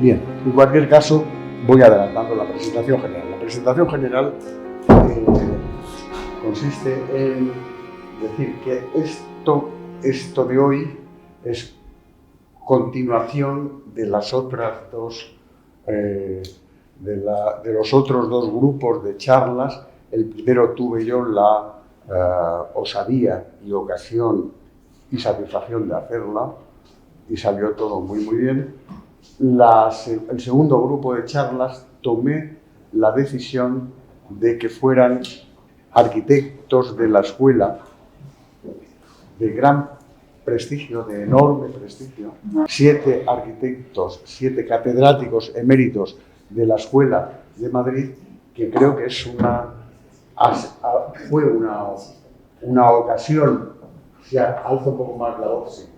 Bien, en cualquier caso, voy adelantando la presentación general. La presentación general consiste en decir que esto de hoy es continuación de las otras dos, de los otros dos grupos de charlas. El primero tuve yo la osadía y ocasión y satisfacción de hacerla y salió todo muy bien. El segundo grupo de charlas tomé la decisión de que fueran arquitectos de la escuela de gran prestigio, de enorme prestigio, 7 arquitectos, 7 catedráticos eméritos de la Escuela de Madrid, que creo que fue una ocasión, si alzo un poco más la voz,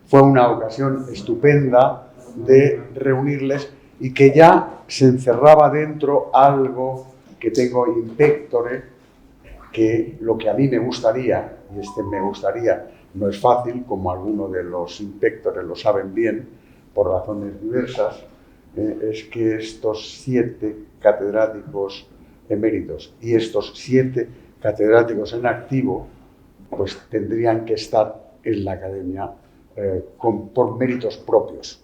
fue una ocasión estupenda de reunirles y que ya se encerraba dentro algo que tengo in pectore, que lo que a mí me gustaría, y me gustaría no es fácil, como algunos de los inspectores lo saben bien, por razones diversas, es que estos 7 catedráticos eméritos y estos 7 catedráticos en activo, pues tendrían que estar en la academia por méritos propios.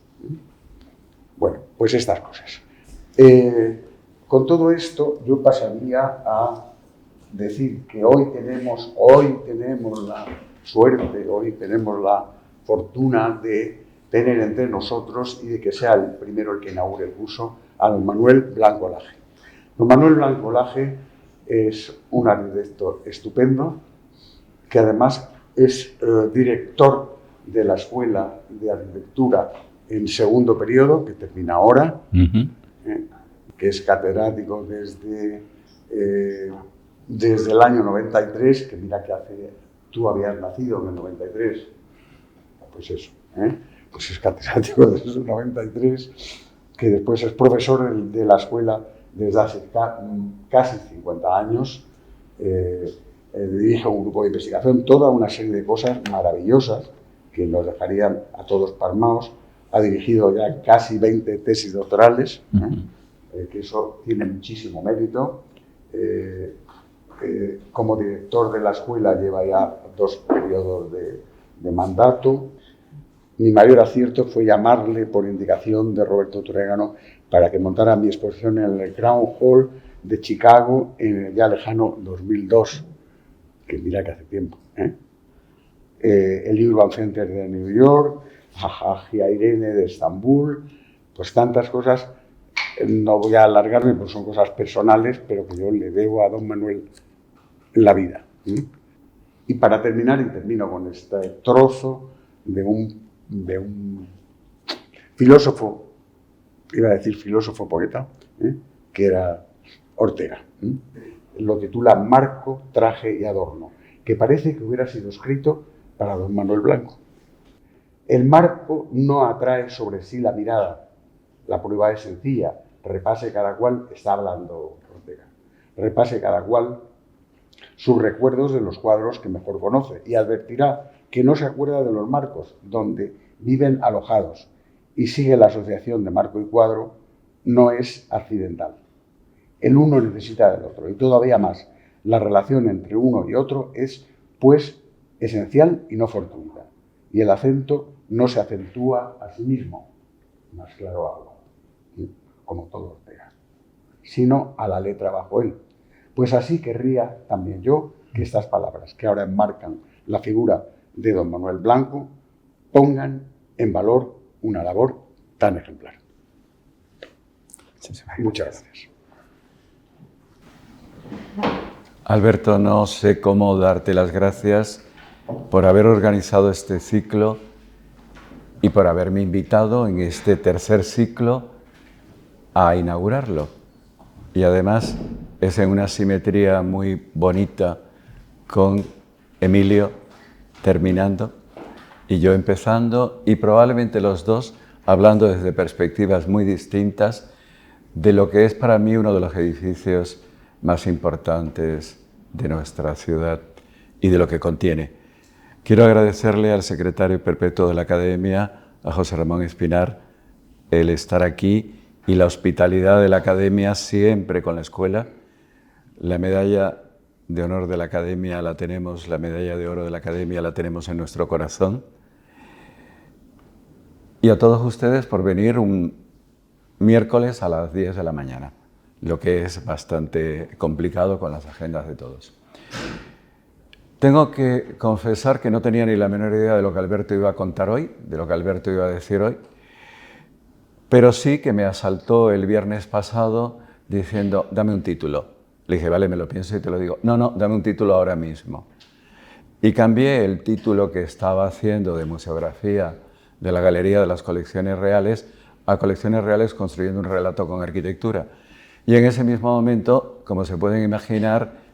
Bueno, pues estas cosas. Con todo esto, yo pasaría a decir que hoy tenemos la suerte, hoy tenemos la fortuna de tener entre nosotros y de que sea el primero el que inaugure el curso a don Manuel Blanco Laje. Don Manuel Blanco Laje es un arquitecto estupendo, que además es director de la Escuela de Arquitectura en segundo periodo, que termina ahora, que es catedrático desde el año 93, que mira que tú habías nacido en el 93, pues eso, pues es catedrático desde el 93, que después es profesor de la escuela desde hace casi 50 años, dirige un grupo de investigación, toda una serie de cosas maravillosas que nos dejarían a todos pasmados. Ha dirigido ya casi 20 tesis doctorales, que eso tiene muchísimo mérito. Como director de la escuela lleva ya 2 periodos de mandato. Mi mayor acierto fue llamarle por indicación de Roberto Torrégano para que montara mi exposición en el Crown Hall de Chicago en el ya lejano 2002, que mira que hace tiempo. El Urban Center de New York, Hagia Irene de Estambul, pues tantas cosas. No voy a alargarme porque son cosas personales, pero que yo le debo a don Manuel la vida. Y para terminar, y termino con este trozo de un filósofo, iba a decir filósofo poeta, que era Ortega. Lo titula Marco, traje y adorno, que parece que hubiera sido escrito para don Manuel Blanco. El marco no atrae sobre sí la mirada. La prueba es sencilla. Repase cada cual, está hablando Ortega, repase cada cual sus recuerdos de los cuadros que mejor conoce y advertirá que no se acuerda de los marcos donde viven alojados y sigue la asociación de marco y cuadro, no es accidental. El uno necesita del otro y todavía más, la relación entre uno y otro es, pues, esencial y no fortuita, y el acento no se acentúa a sí mismo, más claro hablo, como todo Ortega, sino a la letra bajo él. Pues así querría también yo que estas palabras que ahora enmarcan la figura de don Manuel Blanco pongan en valor una labor tan ejemplar. Muchas gracias. Alberto, no sé cómo darte las gracias por haber organizado este ciclo y por haberme invitado en este tercer ciclo a inaugurarlo. Y además es en una simetría muy bonita con Emilio terminando y yo empezando, y probablemente los dos hablando desde perspectivas muy distintas de lo que es para mí uno de los edificios más importantes de nuestra ciudad y de lo que contiene. Quiero agradecerle al secretario perpetuo de la Academia, a José Ramón Espinar, el estar aquí y la hospitalidad de la Academia siempre con la escuela. La medalla de honor de la Academia la tenemos, la medalla de oro de la Academia la tenemos en nuestro corazón. Y a todos ustedes por venir un miércoles a las 10 de la mañana, lo que es bastante complicado con las agendas de todos. Tengo que confesar que no tenía ni la menor idea de lo que Alberto iba a contar hoy, de lo que Alberto iba a decir hoy, pero sí que me asaltó el viernes pasado diciendo, dame un título. Le dije, vale, me lo pienso y te lo digo. No, no, dame un título ahora mismo. Y cambié el título que estaba haciendo de museografía de la Galería de las Colecciones Reales a Colecciones Reales construyendo un relato con arquitectura. Y en ese mismo momento, como se pueden imaginar,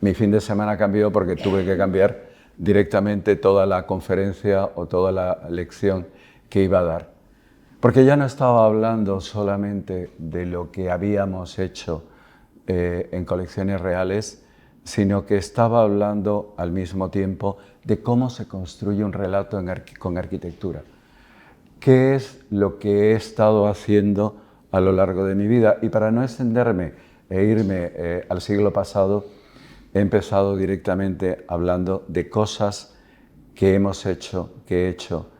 mi fin de semana cambió porque tuve que cambiar directamente toda la conferencia o toda la lección que iba a dar. Porque ya no estaba hablando solamente de lo que habíamos hecho en Colecciones Reales, sino que estaba hablando al mismo tiempo de cómo se construye un relato con arquitectura. ¿Qué es lo que he estado haciendo a lo largo de mi vida? Y para no extenderme e irme al siglo pasado, he empezado directamente hablando de cosas que hemos hecho, que he hecho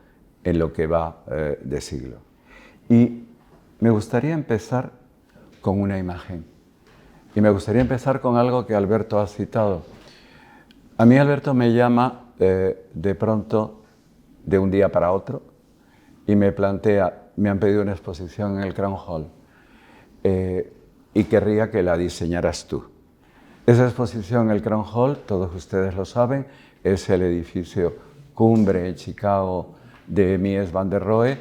en lo que va de siglo. Y me gustaría empezar con una imagen. Y me gustaría empezar con algo que Alberto ha citado. A mí Alberto me llama de pronto, de un día para otro, y me plantea, me han pedido una exposición en el Crown Hall y querría que la diseñaras tú. Esa exposición en el Crown Hall, todos ustedes lo saben, es el edificio cumbre en Chicago de Mies van der Rohe,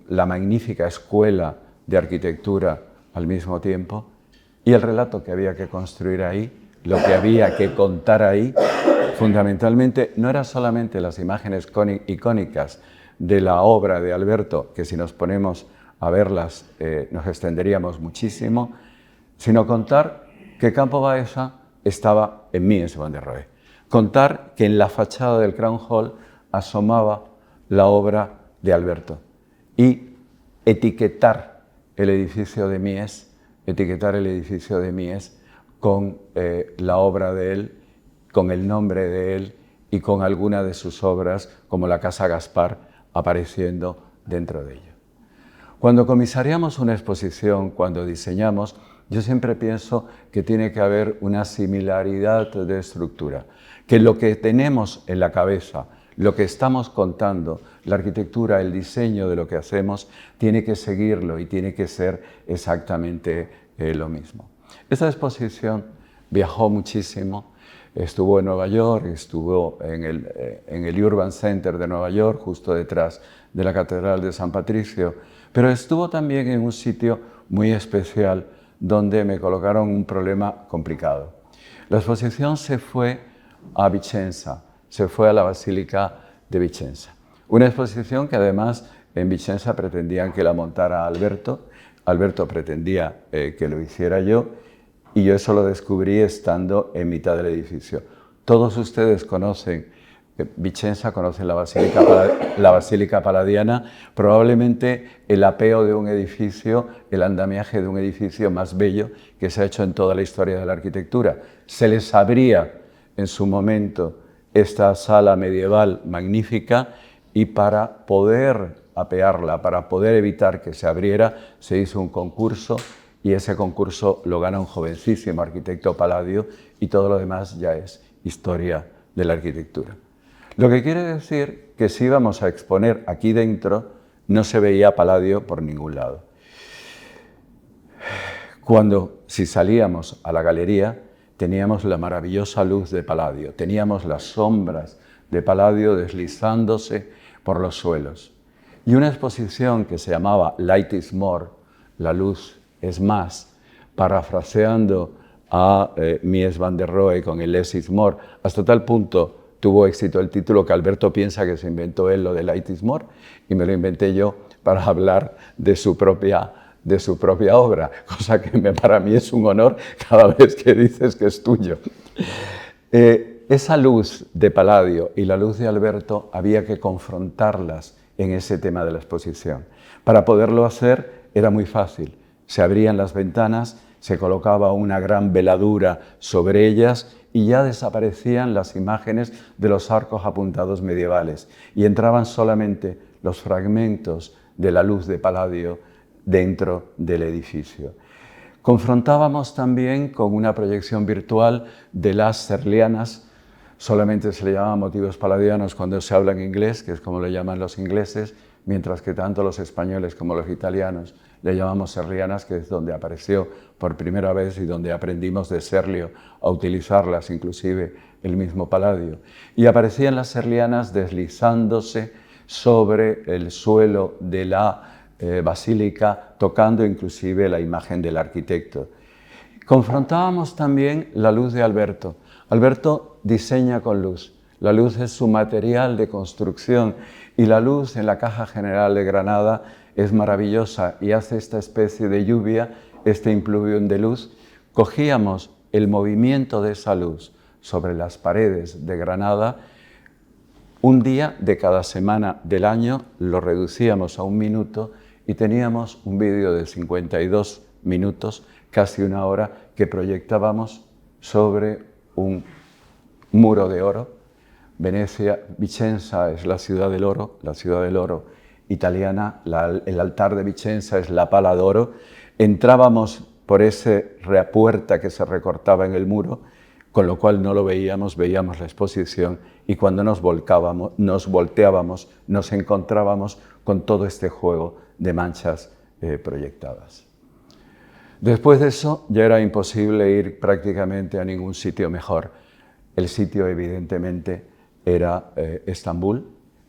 la magnífica escuela de arquitectura al mismo tiempo, y el relato que había que construir ahí, lo que había que contar ahí, fundamentalmente no era solamente las imágenes icónicas de la obra de Alberto, que si nos ponemos a verlas nos extenderíamos muchísimo, sino contar que Campo Baeza estaba en Mies van der Rohe. Contar que en la fachada del Crown Hall asomaba la obra de Alberto y etiquetar el edificio de Mies, con la obra de él, con el nombre de él y con alguna de sus obras, como la Casa Gaspar, apareciendo dentro de ella. Cuando comisariamos una exposición, cuando diseñamos, yo siempre pienso que tiene que haber una similaridad de estructura, que lo que tenemos en la cabeza, lo que estamos contando, la arquitectura, el diseño de lo que hacemos, tiene que seguirlo y tiene que ser exactamente lo mismo. Esta exposición viajó muchísimo, estuvo en Nueva York, estuvo en el Urban Center de Nueva York, justo detrás de la Catedral de San Patricio, pero estuvo también en un sitio muy especial donde me colocaron un problema complicado. La exposición se fue a Vicenza, se fue a la Basílica de Vicenza. Una exposición que además en Vicenza pretendían que la montara Alberto. Alberto pretendía que lo hiciera yo y yo eso lo descubrí estando en mitad del edificio. Todos ustedes conocen Vicenza, conocen la Basílica Palladiana, probablemente el apeo de un edificio, el andamiaje de un edificio más bello que se ha hecho en toda la historia de la arquitectura. Se les abría en su momento esta sala medieval magnífica y para poder apearla, para poder evitar que se abriera, se hizo un concurso y ese concurso lo gana un jovencísimo arquitecto Palladio y todo lo demás ya es historia de la arquitectura. Lo que quiere decir que si íbamos a exponer aquí dentro, no se veía Palladio por ningún lado. Si salíamos a la galería, teníamos la maravillosa luz de Palladio, teníamos las sombras de Palladio deslizándose por los suelos. Y una exposición que se llamaba Light is More, la luz es más, parafraseando a Mies van der Rohe con el Less is More, hasta tal punto tuvo éxito el título que Alberto piensa que se inventó él lo de Light is More y me lo inventé yo para hablar de su propia obra, cosa que para mí es un honor cada vez que dices que es tuyo. Esa luz de Palladio y la luz de Alberto había que confrontarlas en ese tema de la exposición, Para poderlo hacer era muy fácil. Se abrían las ventanas, se colocaba una gran veladura sobre ellas y ya desaparecían las imágenes de los arcos apuntados medievales y entraban solamente los fragmentos de la luz de Palladio dentro del edificio. Confrontábamos también con una proyección virtual de las serlianas. Solamente se le llama motivos palladianos cuando se habla en inglés, que es como le llaman los ingleses, mientras que tanto los españoles como los italianos le llamamos serlianas, que es donde apareció por primera vez y donde aprendimos de Serlio a utilizarlas, inclusive el mismo Palladio. Y aparecían las serlianas deslizándose sobre el suelo de la basílica, tocando inclusive la imagen del arquitecto. Confrontábamos también la luz de Alberto. Alberto diseña con luz. La luz es su material de construcción y la luz en la Caja General de Granada es maravillosa y hace esta especie de lluvia, este impluvium de luz. Cogíamos el movimiento de esa luz sobre las paredes de Granada. Un día de cada semana del año lo reducíamos a 1 minuto y teníamos un vídeo de 52 minutos, casi 1 hora, que proyectábamos sobre un muro de oro. Venecia, Vicenza es la ciudad del oro italiana, el altar de Vicenza es la Pala d'Oro. Entrábamos por esa puerta que se recortaba en el muro, con lo cual no lo veíamos, veíamos la exposición y cuando nos volteábamos, nos encontrábamos con todo este juego de manchas proyectadas. Después de eso ya era imposible ir prácticamente a ningún sitio mejor. El sitio evidentemente era Estambul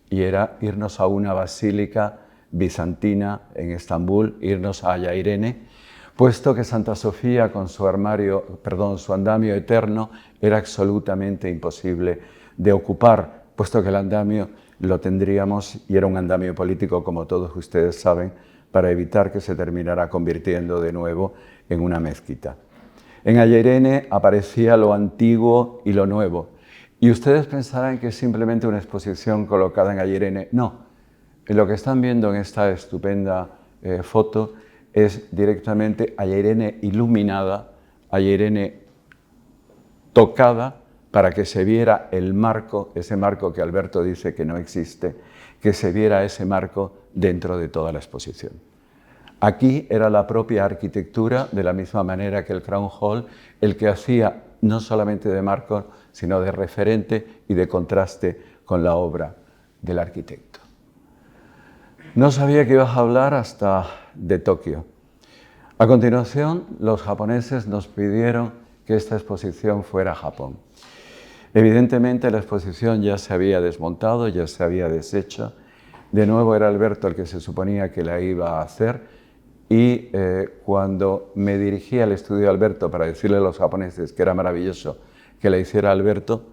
y era irnos a una basílica bizantina en Estambul, irnos a Hagia Irene, puesto que Santa Sofía con su andamio eterno era absolutamente imposible de ocupar, puesto que el andamio lo tendríamos, y era un andamio político, como todos ustedes saben, para evitar que se terminara convirtiendo de nuevo en una mezquita. En Hagia Irene aparecía lo antiguo y lo nuevo, y ustedes pensarán que es simplemente una exposición colocada en Hagia Irene. No, lo que están viendo en esta estupenda foto es directamente Hagia Irene iluminada, Hagia Irene tocada para que se viera el marco, ese marco que Alberto dice que no existe, que se viera ese marco dentro de toda la exposición. Aquí era la propia arquitectura, de la misma manera que el Crown Hall, el que hacía no solamente de marco, sino de referente y de contraste con la obra del arquitecto. No sabía que ibas a hablar hasta de Tokio. A continuación, los japoneses nos pidieron que esta exposición fuera a Japón. Evidentemente, la exposición ya se había desmontado, ya se había deshecho. De nuevo era Alberto el que se suponía que la iba a hacer y cuando me dirigí al estudio de Alberto para decirle a los japoneses que era maravilloso que la hiciera Alberto,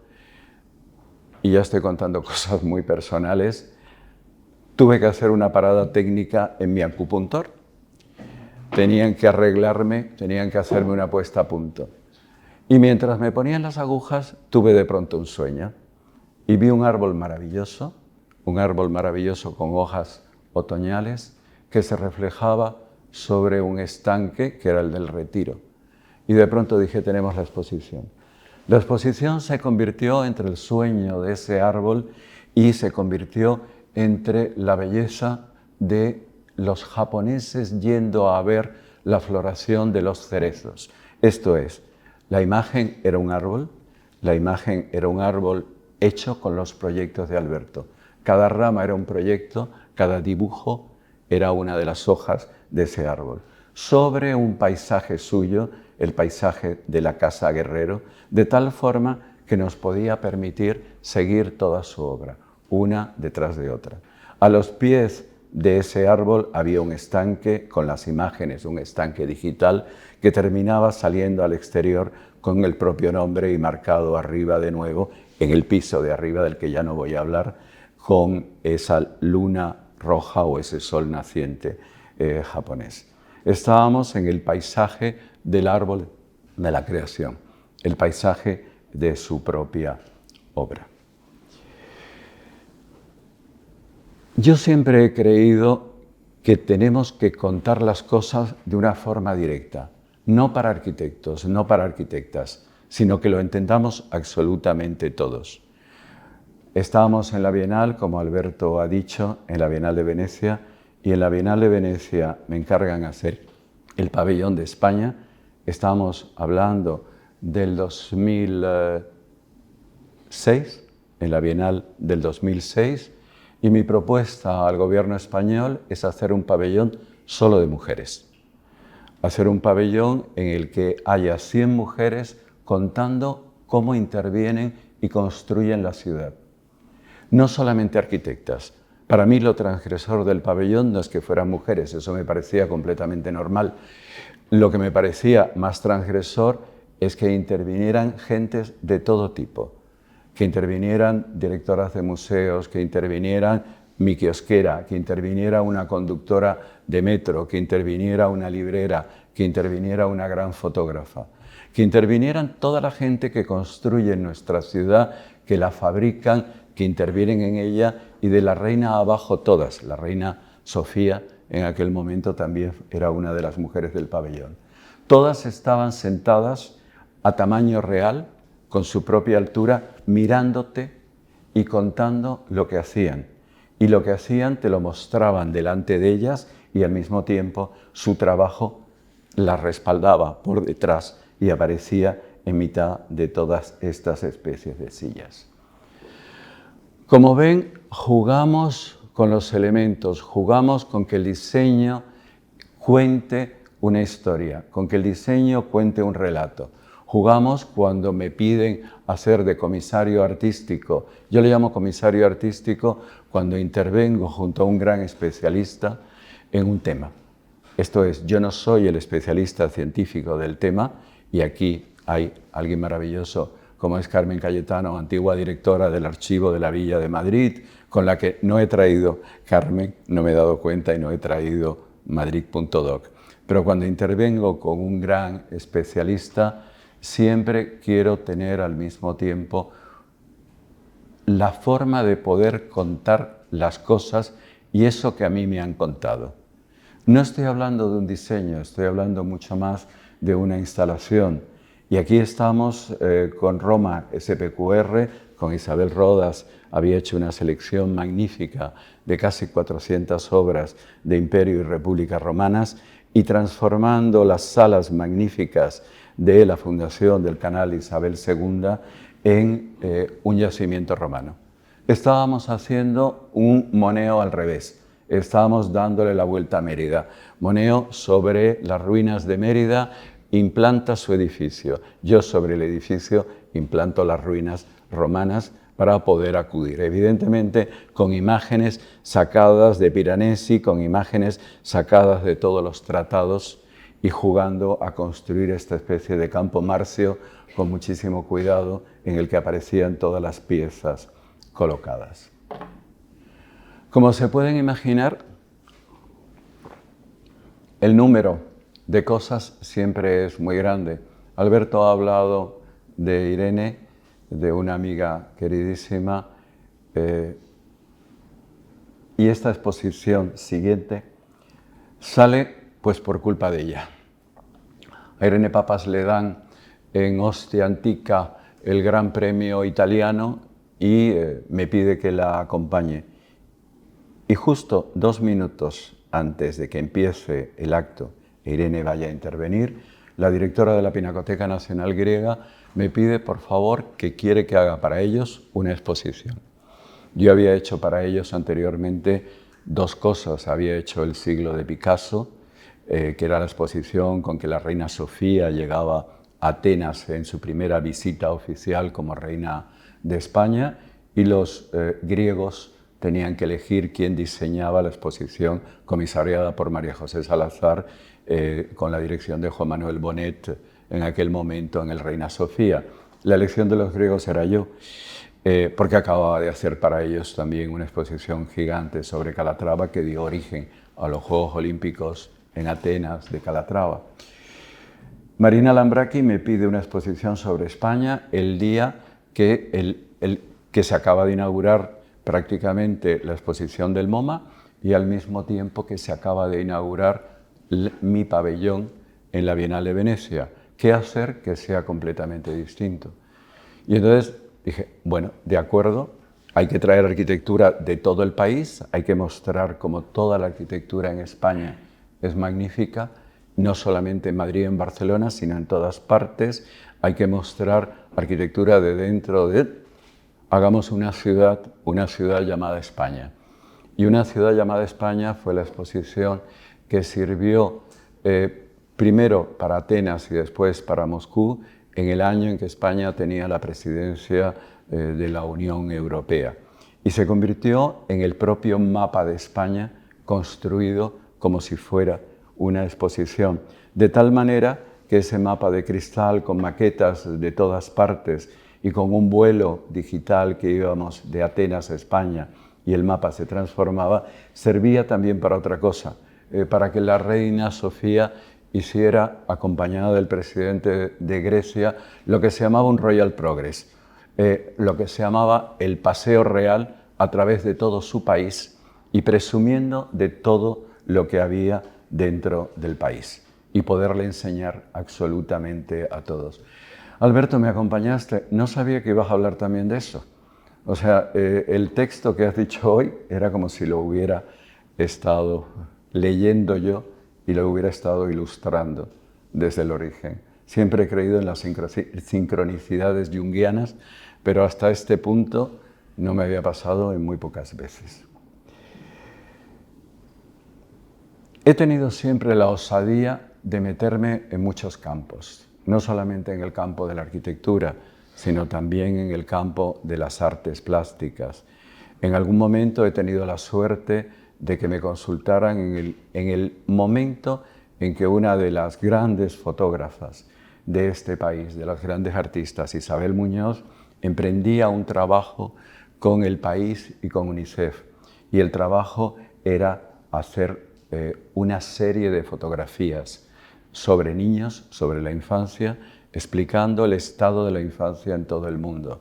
y ya estoy contando cosas muy personales, tuve que hacer una parada técnica en mi acupuntor. Tenían que arreglarme, tenían que hacerme una puesta a punto. Y mientras me ponían las agujas, tuve de pronto un sueño y vi un árbol maravilloso con hojas otoñales que se reflejaba sobre un estanque que era el del Retiro. Y de pronto dije, tenemos la exposición. La exposición se convirtió entre el sueño de ese árbol y se convirtió entre la belleza de los japoneses yendo a ver la floración de los cerezos. Esto es, la imagen era un árbol hecho con los proyectos de Alberto. Cada rama era un proyecto, cada dibujo era una de las hojas de ese árbol. Sobre un paisaje suyo, el paisaje de la Casa Guerrero, de tal forma que nos podía permitir seguir toda su obra, una detrás de otra. A los pies de ese árbol había un estanque con las imágenes, un estanque digital que terminaba saliendo al exterior con el propio nombre y marcado arriba de nuevo, en el piso de arriba del que ya no voy a hablar, con esa luna roja o ese sol naciente japonés. Estábamos en el paisaje del árbol de la creación, el paisaje de su propia obra. Yo siempre he creído que tenemos que contar las cosas de una forma directa, no para arquitectos, no para arquitectas, sino que lo entendamos absolutamente todos. Estábamos en la Bienal, como Alberto ha dicho, en la Bienal de Venecia, y en la Bienal de Venecia me encargan hacer el pabellón de España. Estábamos hablando del 2006, en la Bienal del 2006, y mi propuesta al gobierno español es hacer un pabellón solo de mujeres. Hacer un pabellón en el que haya 100 mujeres contando cómo intervienen y construyen la ciudad. No solamente arquitectas. Para mí lo transgresor del pabellón no es que fueran mujeres, eso me parecía completamente normal. Lo que me parecía más transgresor es que intervinieran gentes de todo tipo, que intervinieran directoras de museos, que intervinieran mi kiosquera, que interviniera una conductora de metro, que interviniera una librera, que interviniera una gran fotógrafa, que intervinieran toda la gente que construye nuestra ciudad, que la fabrican, que intervienen en ella, y de la reina abajo todas. La reina Sofía en aquel momento también era una de las mujeres del pabellón. Todas estaban sentadas a tamaño real, con su propia altura, mirándote y contando lo que hacían. Y lo que hacían te lo mostraban delante de ellas y al mismo tiempo su trabajo las respaldaba por detrás y aparecía en mitad de todas estas especies de sillas. Como ven, jugamos con los elementos, jugamos con que el diseño cuente una historia, con que el diseño cuente un relato. Jugamos cuando me piden hacer de comisario artístico. Yo le llamo comisario artístico cuando intervengo junto a un gran especialista en un tema. Esto es, yo no soy el especialista científico del tema, y aquí hay alguien maravilloso como es Carmen Cayetano, antigua directora del Archivo de la Villa de Madrid, con la que no he traído, Carmen, no me he dado cuenta y no he traído madrid.doc. Pero cuando intervengo con un gran especialista, siempre quiero tener al mismo tiempo la forma de poder contar las cosas y eso que a mí me han contado. No estoy hablando de un diseño, estoy hablando mucho más de una instalación. Y aquí estamos con Roma SPQR, con Isabel Rodas, había hecho una selección magnífica de casi 400 obras de Imperio y República Romanas, y transformando las salas magníficas de la fundación del Canal Isabel II en un yacimiento romano. Estábamos haciendo un Moneo al revés, estábamos dándole la vuelta a Mérida. Moneo sobre las ruinas de Mérida implanta su edificio, yo sobre el edificio implanto las ruinas romanas para poder acudir. Evidentemente con imágenes sacadas de Piranesi, con imágenes sacadas de todos los tratados y jugando a construir esta especie de campo marcio con muchísimo cuidado en el que aparecían todas las piezas colocadas. Como se pueden imaginar, el número de cosas siempre es muy grande. Alberto ha hablado de Irene, de una amiga queridísima, y esta exposición siguiente sale pues por culpa de ella. A Irene Papas le dan en Ostia Antica el Gran Premio Italiano y me pide que la acompañe. Y justo 2 minutos antes de que empiece el acto e Irene vaya a intervenir, la directora de la Pinacoteca Nacional Griega me pide, por favor, que quiere que haga para ellos una exposición. Yo había hecho para ellos anteriormente 2 cosas. Había hecho el siglo de Picasso, que era la exposición con que la reina Sofía llegaba a Atenas en su primera visita oficial como reina de España, y los griegos tenían que elegir quién diseñaba la exposición comisariada por María José Salazar, con la dirección de Juan Manuel Bonet en aquel momento en el Reina Sofía. La elección de los griegos era yo, porque acababa de hacer para ellos también una exposición gigante sobre Calatrava que dio origen a los Juegos Olímpicos en Atenas de Calatrava. Marina Lambraki me pide una exposición sobre España el día que, que se acaba de inaugurar prácticamente la exposición del MoMA, y al mismo tiempo que se acaba de inaugurar mi pabellón en la Bienal de Venecia. ¿Qué hacer que sea completamente distinto? Y entonces dije, bueno, de acuerdo, hay que traer arquitectura de todo el país, hay que mostrar cómo toda la arquitectura en España es magnífica, no solamente en Madrid y en Barcelona, sino en todas partes. Hay que mostrar arquitectura de dentro de... Hagamos una ciudad llamada España. Y una ciudad llamada España fue la exposición que sirvió primero para Atenas y después para Moscú en el año en que España tenía la presidencia de la Unión Europea. Y se convirtió en el propio mapa de España construido como si fuera una exposición, de tal manera que ese mapa de cristal con maquetas de todas partes y con un vuelo digital que íbamos de Atenas a España y el mapa se transformaba, servía también para otra cosa, para que la reina Sofía hiciera, acompañada del presidente de Grecia, lo que se llamaba un Royal Progress, lo que se llamaba el paseo real a través de todo su país y presumiendo de todo lo que había dentro del país y poderle enseñar absolutamente a todos. Alberto, me acompañaste, no sabía que ibas a hablar también de eso. O sea, el texto que has dicho hoy era como si lo hubiera estado leyendo yo y lo hubiera estado ilustrando desde el origen. Siempre he creído en las sincronicidades junguianas, pero hasta este punto no me había pasado en muy pocas veces. He tenido siempre la osadía de meterme en muchos campos, no solamente en el campo de la arquitectura, sino también en el campo de las artes plásticas. En algún momento he tenido la suerte de que me consultaran en el momento en que una de las grandes fotógrafas de este país, de las grandes artistas, Isabel Muñoz, emprendía un trabajo con El País y con UNICEF. Y el trabajo era hacer una serie de fotografías sobre niños, sobre la infancia, explicando el estado de la infancia en todo el mundo.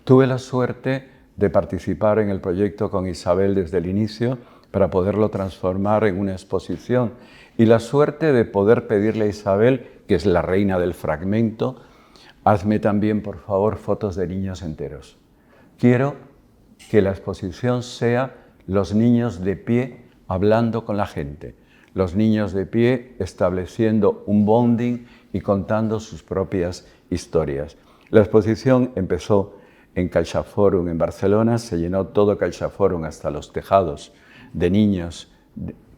Tuve la suerte de participar en el proyecto con Isabel desde el inicio para poderlo transformar en una exposición y la suerte de poder pedirle a Isabel, que es la reina del fragmento, hazme también, por favor, fotos de niños enteros. Quiero que la exposición sea los niños de pie hablando con la gente, los niños de pie estableciendo un bonding y contando sus propias historias. La exposición empezó en CaixaForum en Barcelona, se llenó todo CaixaForum hasta los tejados de niños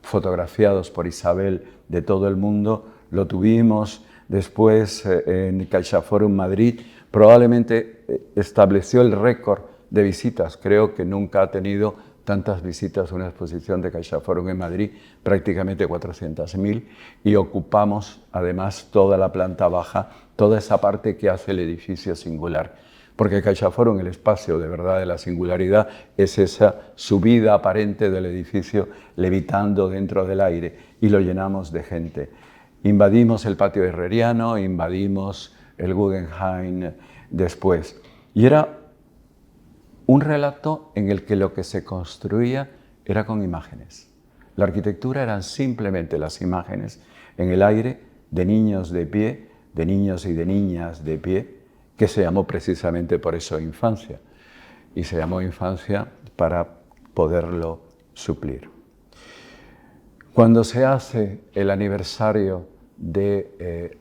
fotografiados por Isabel de todo el mundo. Lo tuvimos después en CaixaForum Madrid, probablemente estableció el récord de visitas, creo que nunca ha tenido tantas visitas a una exposición de CaixaForum en Madrid, prácticamente 400.000, y ocupamos además toda la planta baja, toda esa parte que hace el edificio singular. Porque CaixaForum, el espacio de verdad de la singularidad, es esa subida aparente del edificio levitando dentro del aire y lo llenamos de gente. Invadimos el patio herreriano, invadimos el Guggenheim después. Y era un relato en el que lo que se construía era con imágenes. La arquitectura eran simplemente las imágenes en el aire de niños de pie, de niños y de niñas de pie, que se llamó precisamente por eso infancia. Y se llamó infancia para poderlo suplir. Cuando se hace el aniversario del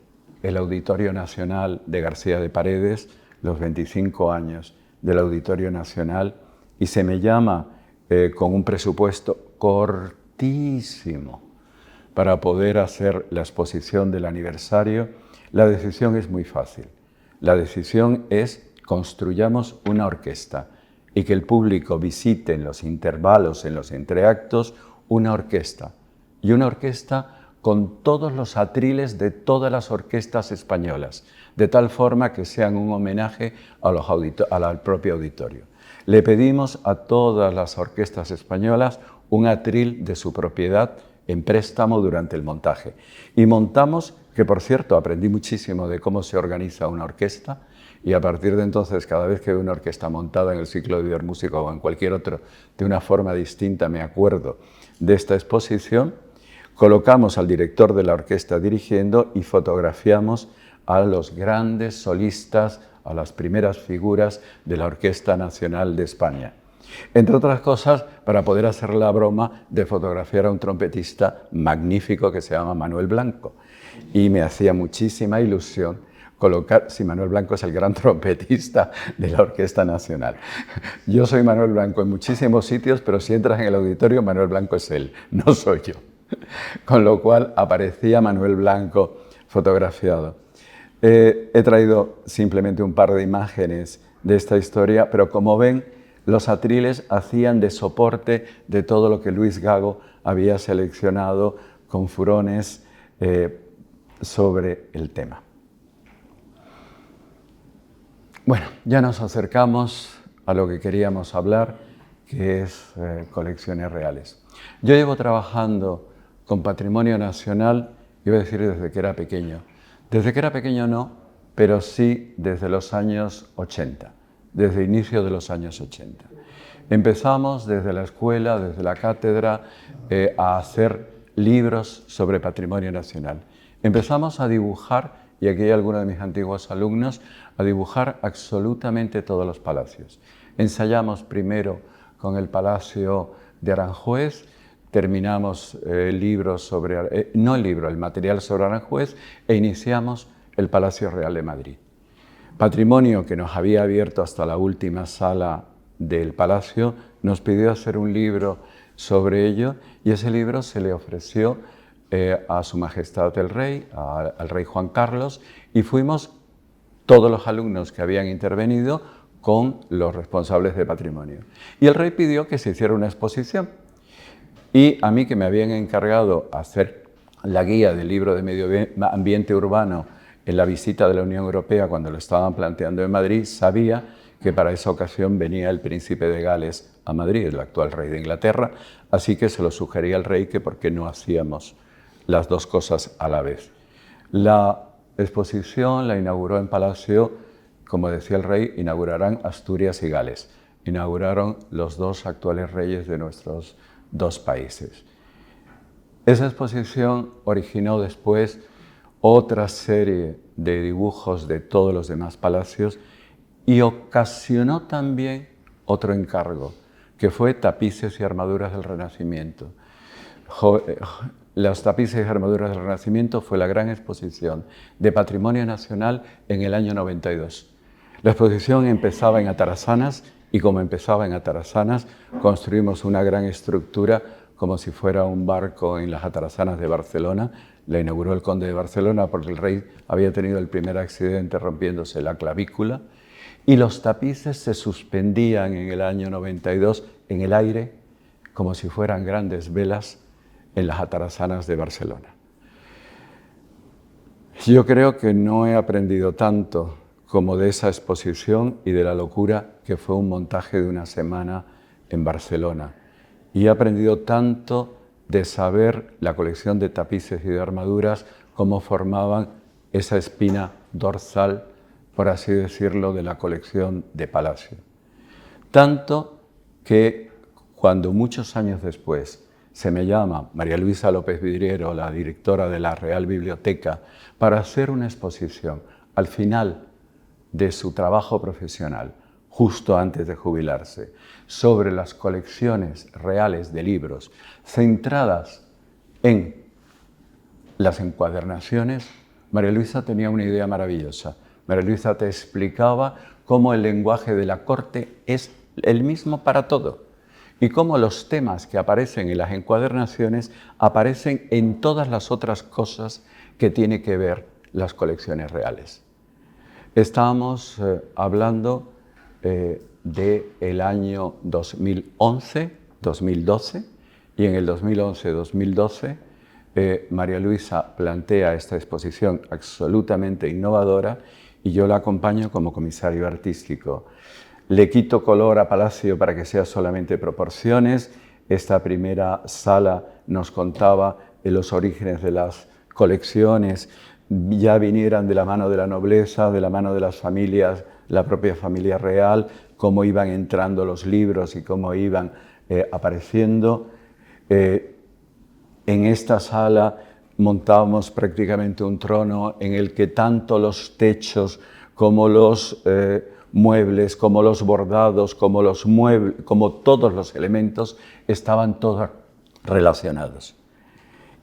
Auditorio Nacional de García de Paredes, los 25 años del Auditorio Nacional, y se me llama con un presupuesto cortísimo para poder hacer la exposición del aniversario, la decisión es muy fácil. La decisión es construyamos una orquesta y que el público visite en los intervalos, en los entreactos, una orquesta. Y una orquesta con todos los atriles de todas las orquestas españolas, de tal forma que sean un homenaje al propio auditorio. Le pedimos a todas las orquestas españolas un atril de su propiedad en préstamo durante el montaje. Y montamos, que por cierto aprendí muchísimo de cómo se organiza una orquesta, y a partir de entonces cada vez que veo una orquesta montada en el Ciclo de Música o en cualquier otro de una forma distinta me acuerdo de esta exposición, colocamos al director de la orquesta dirigiendo y fotografiamos a los grandes solistas, a las primeras figuras de la Orquesta Nacional de España. Entre otras cosas, para poder hacer la broma de fotografiar a un trompetista magnífico que se llama Manuel Blanco. Y me hacía muchísima ilusión colocar, si Manuel Blanco es el gran trompetista de la Orquesta Nacional. Yo soy Manuel Blanco en muchísimos sitios, pero si entras en el auditorio, Manuel Blanco es él, no soy yo. Con lo cual aparecía Manuel Blanco fotografiado. He traído simplemente un par de imágenes de esta historia, pero como ven, los atriles hacían de soporte de todo lo que Luis Gago había seleccionado con furones sobre el tema. Bueno, ya nos acercamos a lo que queríamos hablar, que es colecciones reales. Yo llevo trabajando con patrimonio nacional, iba a decir desde que era pequeño. Desde que era pequeño no, pero sí desde los años 80, desde el inicio de los años 80. Empezamos desde la escuela, desde la cátedra, a hacer libros sobre patrimonio nacional. Empezamos a dibujar, y aquí hay algunos de mis antiguos alumnos, a dibujar absolutamente todos los palacios. Ensayamos primero con el Palacio de Aranjuez, terminamos el libro sobre, no el libro, el material sobre Aranjuez, e iniciamos el Palacio Real de Madrid. Patrimonio, que nos había abierto hasta la última sala del Palacio, nos pidió hacer un libro sobre ello, y ese libro se le ofreció a Su Majestad el Rey, al Rey Juan Carlos, y fuimos todos los alumnos que habían intervenido con los responsables de patrimonio. Y el Rey pidió que se hiciera una exposición. Y a mí, que me habían encargado hacer la guía del libro de medio ambiente urbano en la visita de la Unión Europea cuando lo estaban planteando en Madrid, sabía que para esa ocasión venía el príncipe de Gales a Madrid, el actual rey de Inglaterra, así que se lo sugerí al rey que por qué no hacíamos las dos cosas a la vez. La exposición la inauguró en Palacio, como decía el rey, inaugurarán Asturias y Gales. Inauguraron los dos actuales reyes de nuestros dos países. Esa exposición originó después otra serie de dibujos de todos los demás palacios y ocasionó también otro encargo, que fue tapices y armaduras del Renacimiento. Los tapices y armaduras del Renacimiento fue la gran exposición de Patrimonio Nacional en el año 92. La exposición empezaba en Atarazanas y como empezaba en Atarazanas, construimos una gran estructura como si fuera un barco en las Atarazanas de Barcelona. La inauguró el conde de Barcelona porque el rey había tenido el primer accidente rompiéndose la clavícula. Y los tapices se suspendían en el año 92 en el aire como si fueran grandes velas en las Atarazanas de Barcelona. Yo creo que no he aprendido tanto como de esa exposición y de la locura que fue un montaje de una semana en Barcelona. Y he aprendido tanto de saber la colección de tapices y de armaduras, cómo formaban esa espina dorsal, por así decirlo, de la colección de Palacio. Tanto que cuando muchos años después se me llama María Luisa López Vidriero, la directora de la Real Biblioteca, para hacer una exposición al final de su trabajo profesional, justo antes de jubilarse, sobre las colecciones reales de libros centradas en las encuadernaciones, María Luisa tenía una idea maravillosa. María Luisa te explicaba cómo el lenguaje de la corte es el mismo para todo y cómo los temas que aparecen en las encuadernaciones aparecen en todas las otras cosas que tiene que ver las colecciones reales. Estábamos hablando del año 2011-2012 y en el 2011-2012 María Luisa plantea esta exposición absolutamente innovadora y yo la acompaño como comisario artístico. Le quito color a Palacio para que sea solamente proporciones. Esta primera sala nos contaba de los orígenes de las colecciones, ya vinieran de la mano de la nobleza, de la mano de las familias, la propia familia real, cómo iban entrando los libros y cómo iban apareciendo. En esta sala montábamos prácticamente un trono en el que tanto los techos como los muebles, como los bordados, como todos los elementos estaban todos relacionados.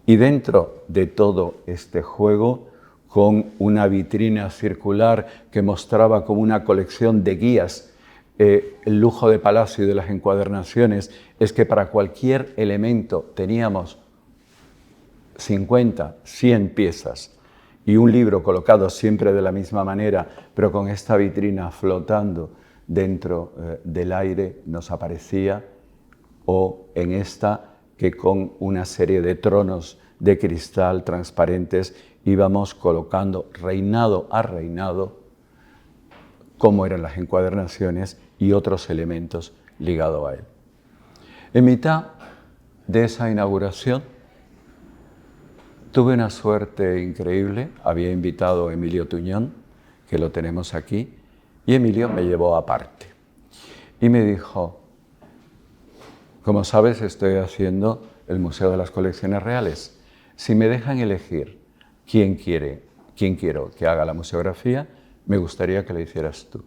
Y dentro de todo este juego, con una vitrina circular que mostraba como una colección de guías, el lujo de Palacio y de las encuadernaciones es que para cualquier elemento teníamos 50, 100 piezas y un libro colocado siempre de la misma manera, pero con esta vitrina flotando dentro del aire nos aparecía, o en esta que con una serie de tronos de cristal transparentes íbamos colocando reinado a reinado cómo eran las encuadernaciones y otros elementos ligados a él. En mitad de esa inauguración tuve una suerte increíble. Había invitado a Emilio Tuñón, que lo tenemos aquí, y Emilio me llevó aparte y me dijo: como sabes, estoy haciendo el Museo de las Colecciones Reales. Si me dejan elegir quién quiero que haga la museografía, me gustaría que la hicieras tú.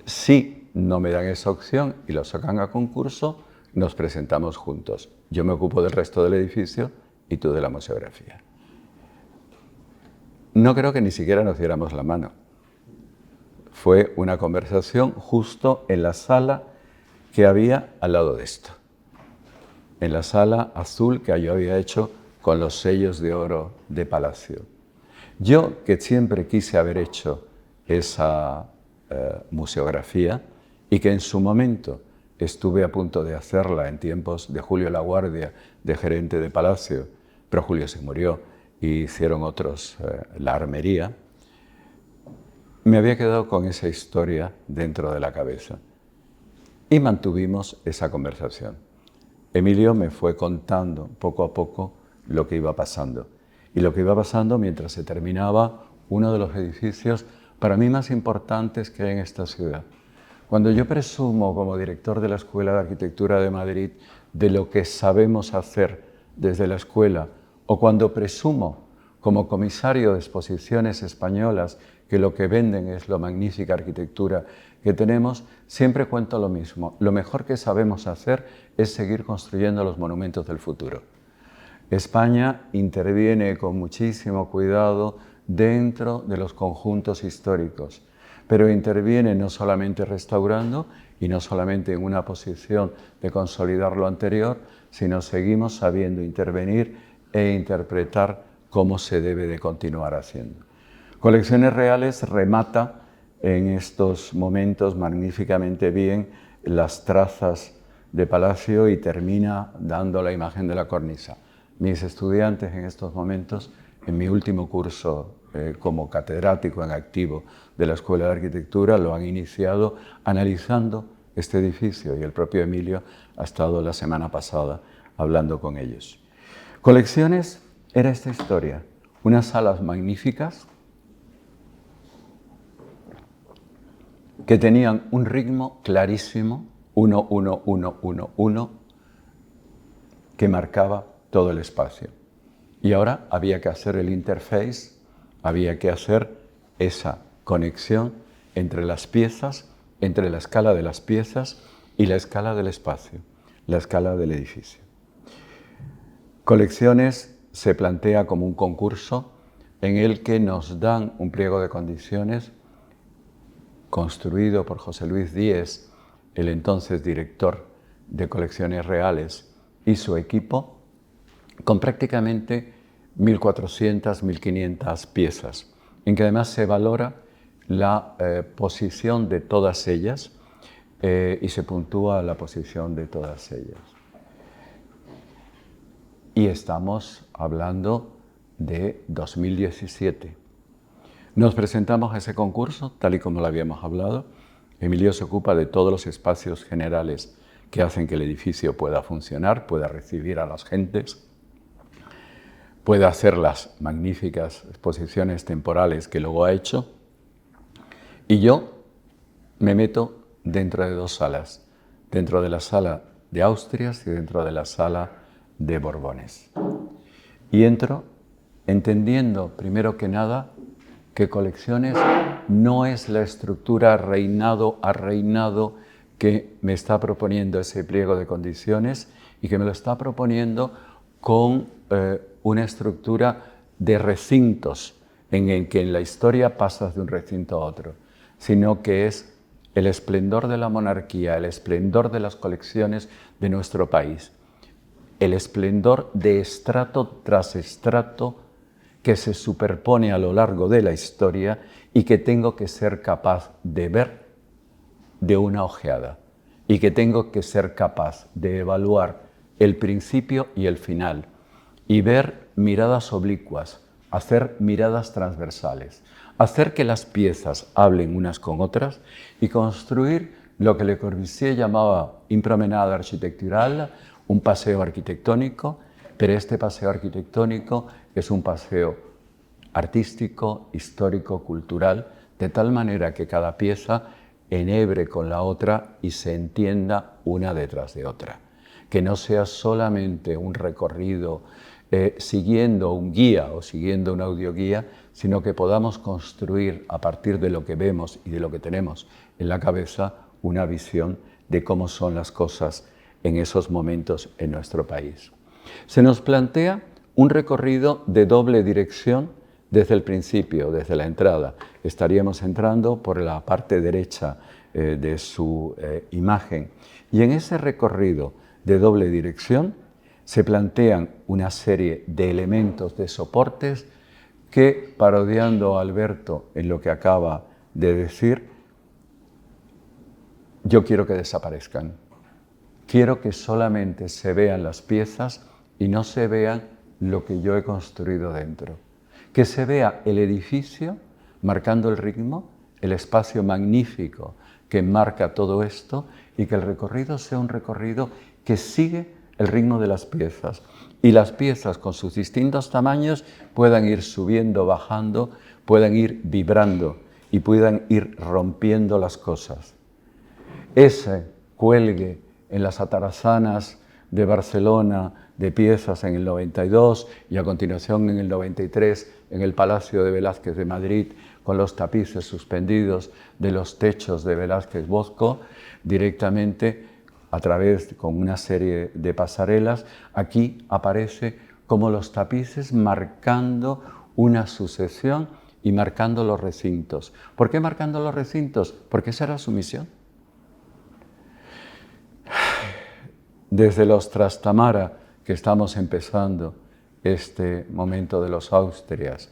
Si no me dan esa opción y lo sacan a concurso, nos presentamos juntos. Yo me ocupo del resto del edificio y tú de la museografía. No creo que ni siquiera nos diéramos la mano. Fue una conversación justo en la sala que había al lado de esto. En la sala azul que yo había hecho con los sellos de oro de Palacio. Yo, que siempre quise haber hecho esa museografía y que en su momento estuve a punto de hacerla en tiempos de Julio Laguardia, de gerente de Palacio, pero Julio se murió y hicieron otros la armería, me había quedado con esa historia dentro de la cabeza. Y mantuvimos esa conversación. Emilio me fue contando poco a poco lo que iba pasando. Y lo que iba pasando mientras se terminaba uno de los edificios para mí más importantes que hay en esta ciudad. Cuando yo presumo como director de la Escuela de Arquitectura de Madrid de lo que sabemos hacer desde la escuela, o cuando presumo como comisario de exposiciones españolas que lo que venden es la magnífica arquitectura que tenemos, siempre cuento lo mismo. Lo mejor que sabemos hacer es seguir construyendo los monumentos del futuro. España interviene con muchísimo cuidado dentro de los conjuntos históricos, pero interviene no solamente restaurando y no solamente en una posición de consolidar lo anterior, sino seguimos sabiendo intervenir e interpretar cómo se debe de continuar haciendo. Colecciones Reales remata en estos momentos magníficamente bien las trazas de Palacio y termina dando la imagen de la cornisa. Mis estudiantes en estos momentos, en mi último curso como catedrático en activo de la Escuela de Arquitectura, lo han iniciado analizando este edificio y el propio Emilio ha estado la semana pasada hablando con ellos. Colecciones era esta historia, unas salas magníficas que tenían un ritmo clarísimo, 1-1-1-1-1, que marcaba todo el espacio. Y ahora había que hacer el interface, había que hacer esa conexión entre las piezas, entre la escala de las piezas y la escala del espacio, la escala del edificio. Colecciones se plantea como un concurso en el que nos dan un pliego de condiciones construido por José Luis Díez, el entonces director de Colecciones Reales, y su equipo, con prácticamente 1.400, 1.500 piezas, en que además se valora la posición de todas ellas y se puntúa la posición de todas ellas. Y estamos hablando de 2017. Nos presentamos a ese concurso, tal y como lo habíamos hablado. Emilio se ocupa de todos los espacios generales que hacen que el edificio pueda funcionar, pueda recibir a las gentes, pueda hacer las magníficas exposiciones temporales que luego ha hecho. Y yo me meto dentro de dos salas. Dentro de la sala de Austrias y dentro de la sala de Borbones. Y entro entendiendo, primero que nada, que colecciones no es la estructura reinado a reinado que me está proponiendo ese pliego de condiciones y que me lo está proponiendo con una estructura de recintos en el que en la historia pasas de un recinto a otro, sino que es el esplendor de la monarquía, el esplendor de las colecciones de nuestro país, el esplendor de estrato tras estrato que se superpone a lo largo de la historia y que tengo que ser capaz de ver de una ojeada y que tengo que ser capaz de evaluar el principio y el final y ver miradas oblicuas, hacer miradas transversales, hacer que las piezas hablen unas con otras y construir lo que Le Corbusier llamaba une promenade architecturale, un paseo arquitectónico, pero este paseo arquitectónico es un paseo artístico, histórico, cultural, de tal manera que cada pieza enhebre con la otra y se entienda una detrás de otra. Que no sea solamente un recorrido siguiendo un guía o siguiendo una audioguía, sino que podamos construir a partir de lo que vemos y de lo que tenemos en la cabeza una visión de cómo son las cosas en esos momentos en nuestro país. Se nos plantea un recorrido de doble dirección desde el principio, desde la entrada. Estaríamos entrando por la parte derecha de su imagen y en ese recorrido de doble dirección se plantean una serie de elementos, de soportes que, parodiando a Alberto en lo que acaba de decir, yo quiero que desaparezcan. Quiero que solamente se vean las piezas y no se vean lo que yo he construido dentro. Que se vea el edificio marcando el ritmo, el espacio magnífico que marca todo esto y que el recorrido sea un recorrido que sigue el ritmo de las piezas y las piezas con sus distintos tamaños puedan ir subiendo, bajando, puedan ir vibrando y puedan ir rompiendo las cosas. Ese cuelgue en las atarazanas de Barcelona de piezas en el 92 y a continuación en el 93 en el Palacio de Velázquez de Madrid con los tapices suspendidos de los techos de Velázquez Bosco directamente a través con una serie de pasarelas. Aquí aparece como los tapices marcando una sucesión y marcando los recintos. ¿Por qué marcando los recintos? Porque esa era su misión. Desde los Trastamara, que estamos empezando este momento de los Austrias,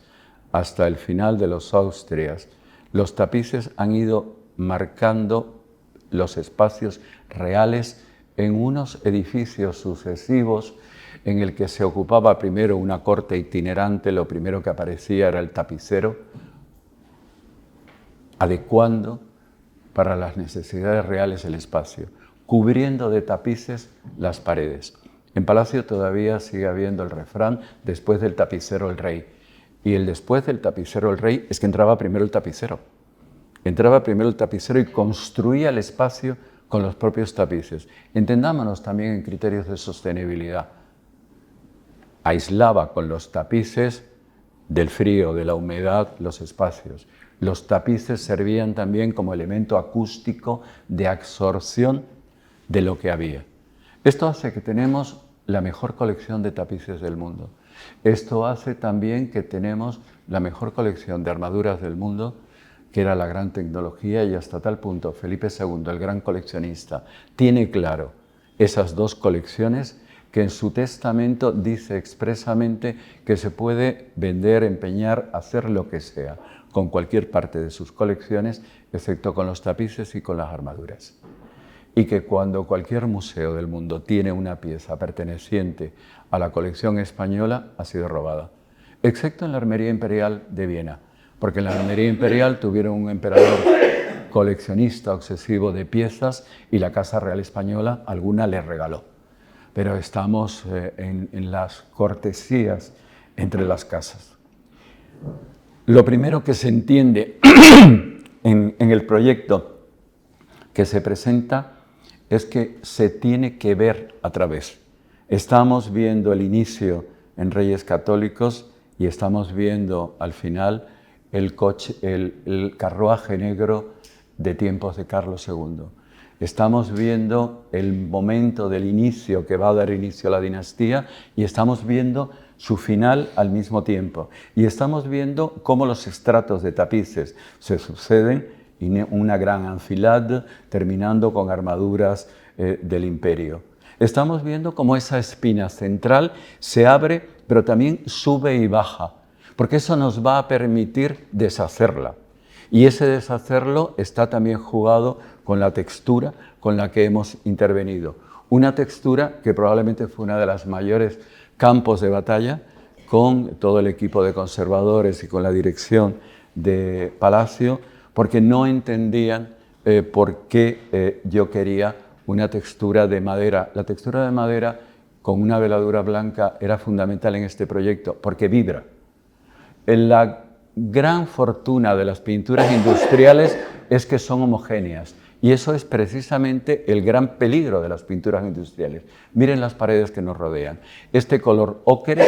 hasta el final de los Austrias, los tapices han ido marcando los espacios reales en unos edificios sucesivos en el que se ocupaba primero una corte itinerante, lo primero que aparecía era el tapicero, adecuando para las necesidades reales el espacio, cubriendo de tapices las paredes. En Palacio todavía sigue habiendo el refrán, después del tapicero el rey. Y el después del tapicero el rey es que entraba primero el tapicero. Entraba primero el tapicero y construía el espacio con los propios tapices. Entendámonos también en criterios de sostenibilidad. Aislaba con los tapices del frío, de la humedad, los espacios. Los tapices servían también como elemento acústico de absorción de lo que había. Esto hace que tenemos la mejor colección de tapices del mundo. Esto hace también que tenemos la mejor colección de armaduras del mundo, que era la gran tecnología, y hasta tal punto Felipe II, el gran coleccionista, tiene claro esas dos colecciones que en su testamento dice expresamente que se puede vender, empeñar, hacer lo que sea con cualquier parte de sus colecciones, excepto con los tapices y con las armaduras. Y que cuando cualquier museo del mundo tiene una pieza perteneciente a la colección española, ha sido robada, excepto en la Armería Imperial de Viena, porque en la Armería Imperial tuvieron un emperador coleccionista obsesivo de piezas y la Casa Real Española alguna le regaló. Pero estamos en las cortesías entre las casas. Lo primero que se entiende en el proyecto que se presenta es que se tiene que ver a través. Estamos viendo el inicio en Reyes Católicos y estamos viendo al final el carruaje negro de tiempos de Carlos II. Estamos viendo el momento del inicio que va a dar inicio a la dinastía y estamos viendo su final al mismo tiempo. Y estamos viendo cómo los estratos de tapices se suceden en una gran enfilade, terminando con armaduras del imperio. Estamos viendo cómo esa espina central se abre, pero también sube y baja, porque eso nos va a permitir deshacerla. Y ese deshacerlo está también jugado con la textura con la que hemos intervenido. Una textura que probablemente fue una de las mayores campos de batalla con todo el equipo de conservadores y con la dirección de Palacio, porque no entendían por qué yo quería una textura de madera. La textura de madera con una veladura blanca era fundamental en este proyecto porque vibra. La gran fortuna de las pinturas industriales es que son homogéneas y eso es precisamente el gran peligro de las pinturas industriales. Miren las paredes que nos rodean. Este color ocre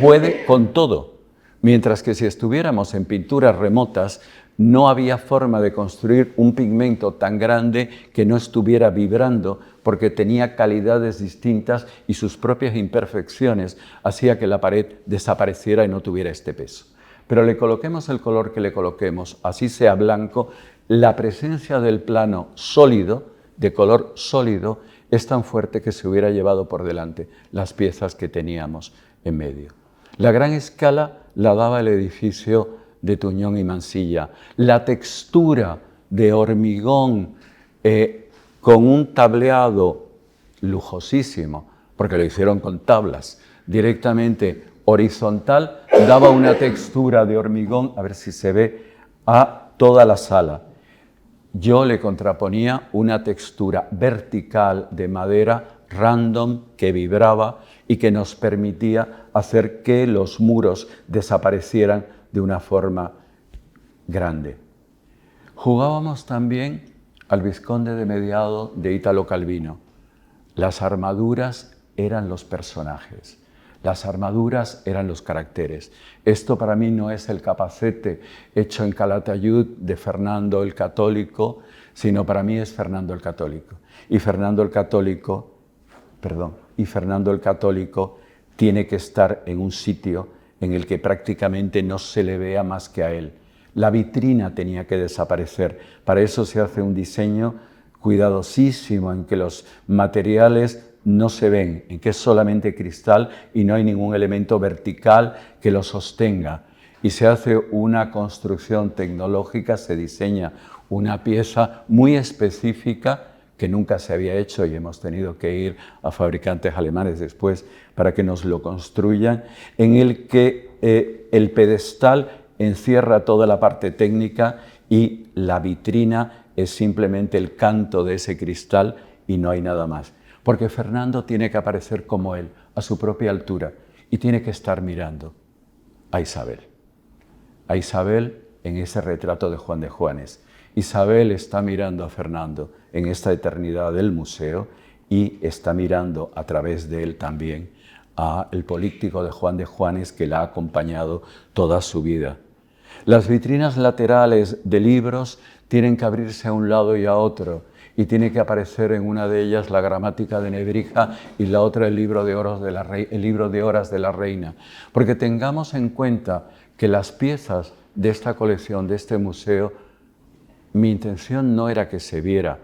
puede con todo, mientras que si estuviéramos en pinturas remotas no había forma de construir un pigmento tan grande que no estuviera vibrando porque tenía calidades distintas y sus propias imperfecciones hacía que la pared desapareciera y no tuviera este peso. Pero le coloquemos el color que le coloquemos, así sea blanco, la presencia del plano sólido, de color sólido, es tan fuerte que se hubiera llevado por delante las piezas que teníamos en medio. La gran escala la daba el edificio de Tuñón y Mansilla. La textura de hormigón con un tableado lujosísimo, porque lo hicieron con tablas, directamente horizontal, daba una textura de hormigón, a ver si se ve, a toda la sala. Yo le contraponía una textura vertical de madera random que vibraba y que nos permitía hacer que los muros desaparecieran de una forma grande. Jugábamos también al Vizconde de Mediado de Italo Calvino. Las armaduras eran los personajes. Las armaduras eran los caracteres. Esto para mí no es el Capacete hecho en Calatayud de Fernando el Católico, sino para mí es Fernando el Católico. Y Fernando el Católico tiene que estar en un sitio en el que prácticamente no se le vea más que a él. La vitrina tenía que desaparecer. Para eso se hace un diseño cuidadosísimo en que los materiales no se ven, en que es solamente cristal y no hay ningún elemento vertical que lo sostenga. Y se hace una construcción tecnológica, se diseña una pieza muy específica que nunca se había hecho y hemos tenido que ir a fabricantes alemanes después para que nos lo construyan, en el que el pedestal encierra toda la parte técnica y la vitrina es simplemente el canto de ese cristal y no hay nada más. Porque Fernando tiene que aparecer como él, a su propia altura, y tiene que estar mirando a Isabel. A Isabel en ese retrato de Juan de Juanes. Isabel está mirando a Fernando en esta eternidad del museo y está mirando a través de él también al políptico de Juan de Juanes que la ha acompañado toda su vida. Las vitrinas laterales de libros tienen que abrirse a un lado y a otro, y tiene que aparecer en una de ellas la gramática de Nebrija y la otra el libro de horas de la Reina. Porque tengamos en cuenta que las piezas de esta colección, de este museo, mi intención no era que se viera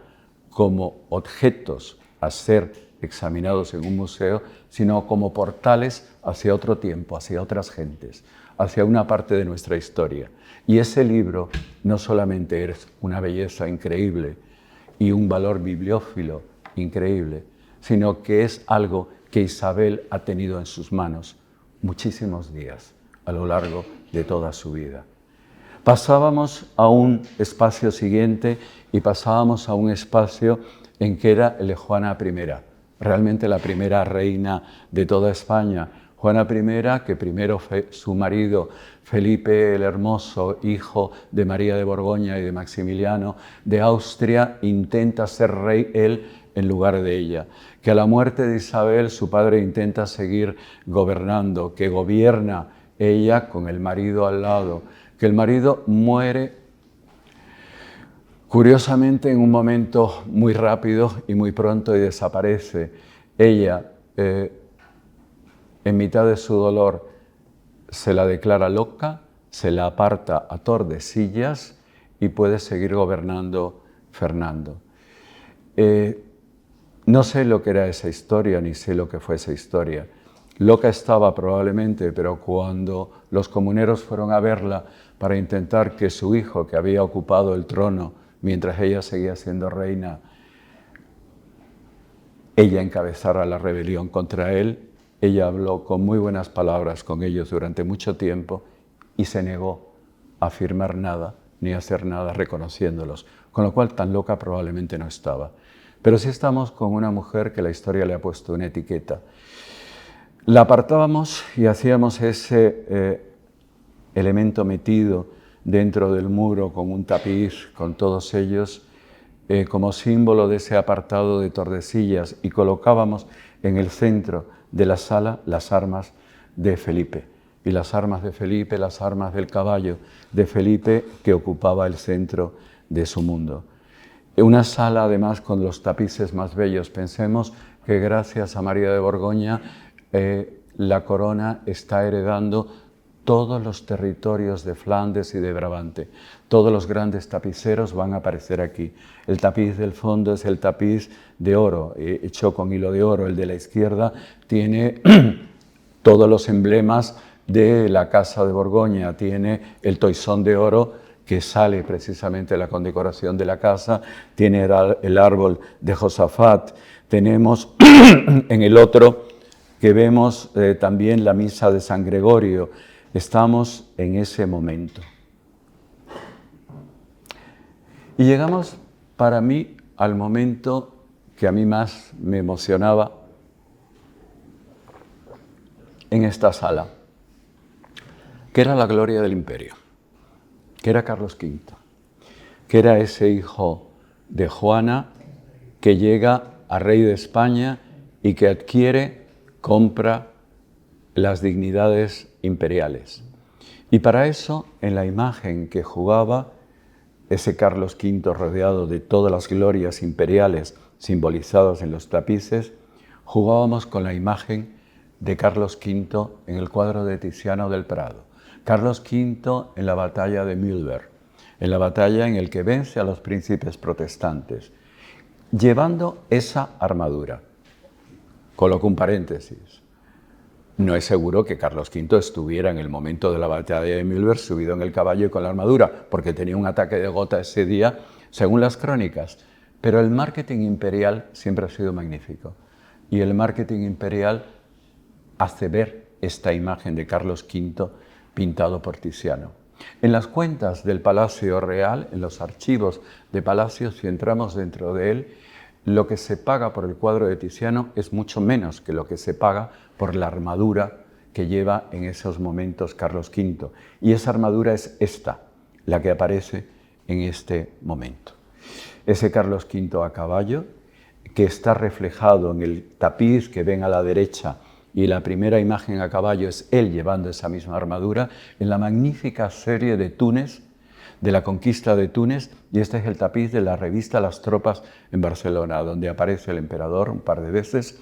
como objetos a ser examinados en un museo, sino como portales hacia otro tiempo, hacia otras gentes, hacia una parte de nuestra historia. Y ese libro no solamente es una belleza increíble y un valor bibliófilo increíble, sino que es algo que Isabel ha tenido en sus manos muchísimos días a lo largo de toda su vida. Pasábamos a un espacio siguiente y pasábamos a un espacio en que era el de Juana I, realmente la primera reina de toda España. Juana I, que primero su marido Felipe el Hermoso, hijo de María de Borgoña y de Maximiliano de Austria, intenta ser rey él en lugar de ella, que a la muerte de Isabel su padre intenta seguir gobernando, que gobierna ella con el marido al lado, que el marido muere curiosamente en un momento muy rápido y muy pronto y desaparece. Ella, en mitad de su dolor, se la declara loca, se la aparta a Tordesillas y puede seguir gobernando Fernando. No sé lo que era esa historia, ni sé lo que fue esa historia. Loca estaba probablemente, pero cuando los comuneros fueron a verla para intentar que su hijo, que había ocupado el trono mientras ella seguía siendo reina, ella encabezara la rebelión contra él, ella habló con muy buenas palabras con ellos durante mucho tiempo y se negó a firmar nada ni a hacer nada reconociéndolos, con lo cual tan loca probablemente no estaba. Pero sí estamos con una mujer que la historia le ha puesto una etiqueta. La apartábamos y hacíamos ese elemento metido dentro del muro con un tapiz, con todos ellos, como símbolo de ese apartado de Tordesillas, y colocábamos en el centro de la sala las armas de Felipe. Y las armas de Felipe, las armas del caballo de Felipe, que ocupaba el centro de su mundo. Una sala además con los tapices más bellos. Pensemos que gracias a María de Borgoña la corona está heredando todos los territorios de Flandes y de Brabante. Todos los grandes tapiceros van a aparecer aquí. El tapiz del fondo es el tapiz de oro, hecho con hilo de oro. El de la izquierda tiene todos los emblemas de la Casa de Borgoña. Tiene el toisón de oro que sale precisamente de la condecoración de la casa. Tiene el árbol de Josafat. Tenemos en el otro que vemos también la misa de San Gregorio. Estamos en ese momento. Y llegamos para mí al momento que a mí más me emocionaba en esta sala, que era la gloria del imperio, que era Carlos V, que era ese hijo de Juana que llega a rey de España y que compra las dignidades imperiales. Y para eso, en la imagen que jugaba ese Carlos V rodeado de todas las glorias imperiales simbolizadas en los tapices, jugábamos con la imagen de Carlos V en el cuadro de Tiziano del Prado. Carlos V en la batalla de Mühlberg, en la batalla en la que vence a los príncipes protestantes, llevando esa armadura. Coloco un paréntesis. No es seguro que Carlos V estuviera en el momento de la batalla de Mühlberg subido en el caballo y con la armadura, porque tenía un ataque de gota ese día, según las crónicas. Pero el marketing imperial siempre ha sido magnífico. Y el marketing imperial hace ver esta imagen de Carlos V pintado por Tiziano. En las cuentas del Palacio Real, en los archivos de Palacio, si entramos dentro de él, lo que se paga por el cuadro de Tiziano es mucho menos que lo que se paga por la armadura que lleva en esos momentos Carlos V. Y esa armadura es esta, la que aparece en este momento. Ese Carlos V a caballo, que está reflejado en el tapiz que ven a la derecha, y la primera imagen a caballo es él llevando esa misma armadura, en la magnífica serie de Túnez, de la conquista de Túnez, y este es el tapiz de la revista Las Tropas en Barcelona, donde aparece el emperador un par de veces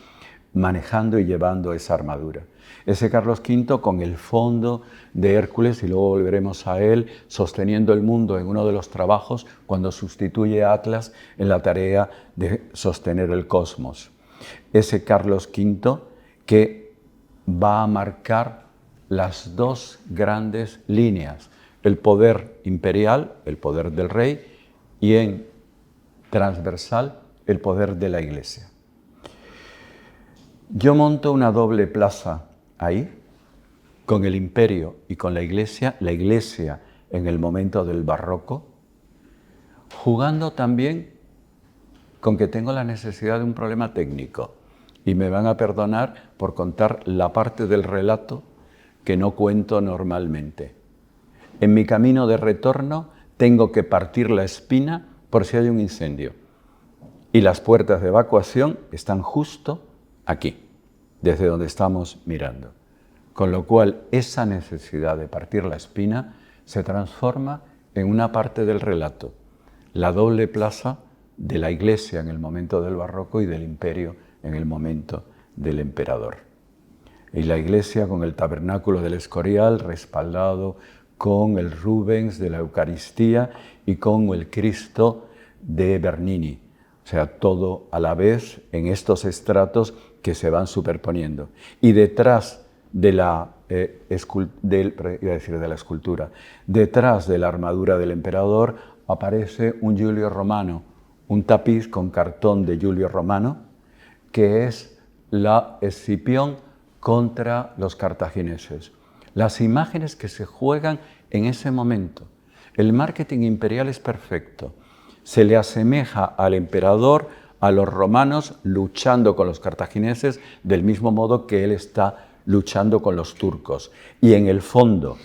manejando y llevando esa armadura. Ese Carlos V con el fondo de Hércules, y luego volveremos a él, sosteniendo el mundo en uno de los trabajos cuando sustituye a Atlas en la tarea de sostener el cosmos. Ese Carlos V que va a marcar las dos grandes líneas, el poder imperial, el poder del rey, y en transversal, el poder de la Iglesia. Yo monto una doble plaza ahí, con el imperio y con la Iglesia en el momento del barroco, jugando también con que tengo la necesidad de un problema técnico, y me van a perdonar por contar la parte del relato que no cuento normalmente. En mi camino de retorno tengo que partir la espina por si hay un incendio. Y las puertas de evacuación están justo aquí, desde donde estamos mirando. Con lo cual, esa necesidad de partir la espina se transforma en una parte del relato, la doble plaza de la Iglesia en el momento del barroco y del imperio en el momento del emperador. Y la Iglesia con el tabernáculo del Escorial respaldado con el Rubens de la Eucaristía y con el Cristo de Bernini. O sea, todo a la vez en estos estratos que se van superponiendo. Y detrás de la escultura, detrás de la armadura del emperador aparece un Giulio Romano, un tapiz con cartón de Giulio Romano, que es la Escipión contra los cartagineses. Las imágenes que se juegan en ese momento. El marketing imperial es perfecto. Se le asemeja al emperador, a los romanos, luchando con los cartagineses, del mismo modo que él está luchando con los turcos. Y en el fondo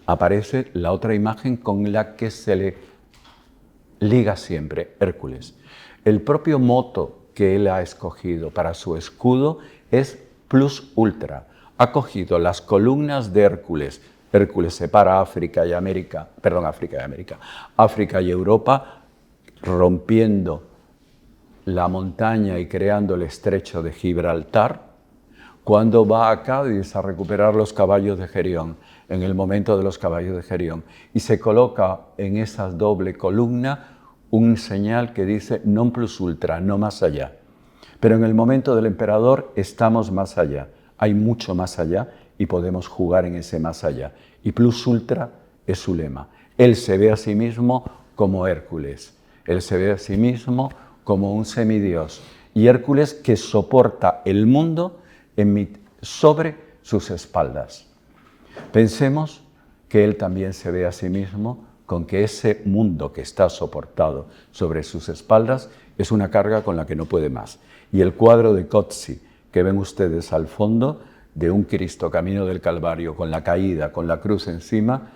aparece la otra imagen con la que se le liga siempre, Hércules. El propio moto que él ha escogido para su escudo es plus ultra. Ha cogido las columnas de Hércules. Hércules separa África y Europa, rompiendo la montaña y creando el estrecho de Gibraltar, cuando va a Cádiz a recuperar los caballos de Gerión, en el momento de los caballos de Gerión, y se coloca en esa doble columna un señal que dice non plus ultra, no más allá. Pero en el momento del emperador estamos más allá, hay mucho más allá y podemos jugar en ese más allá. Y plus ultra es su lema. Él se ve a sí mismo como Hércules, él se ve a sí mismo como un semidios, y Hércules que soporta el mundo sobre sus espaldas. Pensemos que él también se ve a sí mismo con que ese mundo que está soportado sobre sus espaldas es una carga con la que no puede más. Y el cuadro de Cozzi que ven ustedes al fondo, de un Cristo camino del Calvario con la caída, con la cruz encima,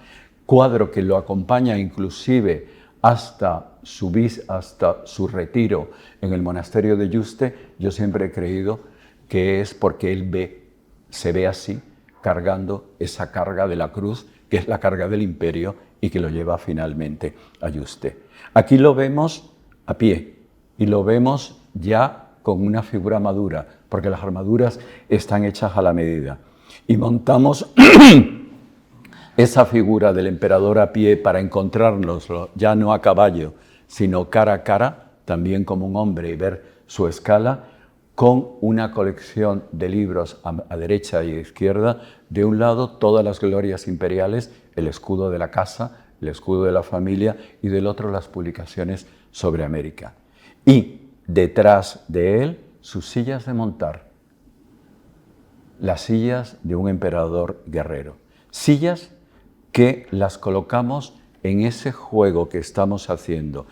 cuadro que lo acompaña inclusive hasta su retiro en el monasterio de Yuste, yo siempre he creído que es porque él se ve así, cargando esa carga de la cruz, que es la carga del imperio y que lo lleva finalmente a Yuste. Aquí lo vemos a pie y lo vemos ya con una figura madura, porque las armaduras están hechas a la medida. Y montamos esa figura del emperador a pie para encontrárnoslo ya no a caballo, sino cara a cara, también como un hombre, y ver su escala, con una colección de libros a derecha y a izquierda. De un lado, todas las glorias imperiales, el escudo de la casa, el escudo de la familia, y del otro, las publicaciones sobre América. Y detrás de él, sus sillas de montar, las sillas de un emperador guerrero. Sillas que las colocamos en ese juego que estamos haciendo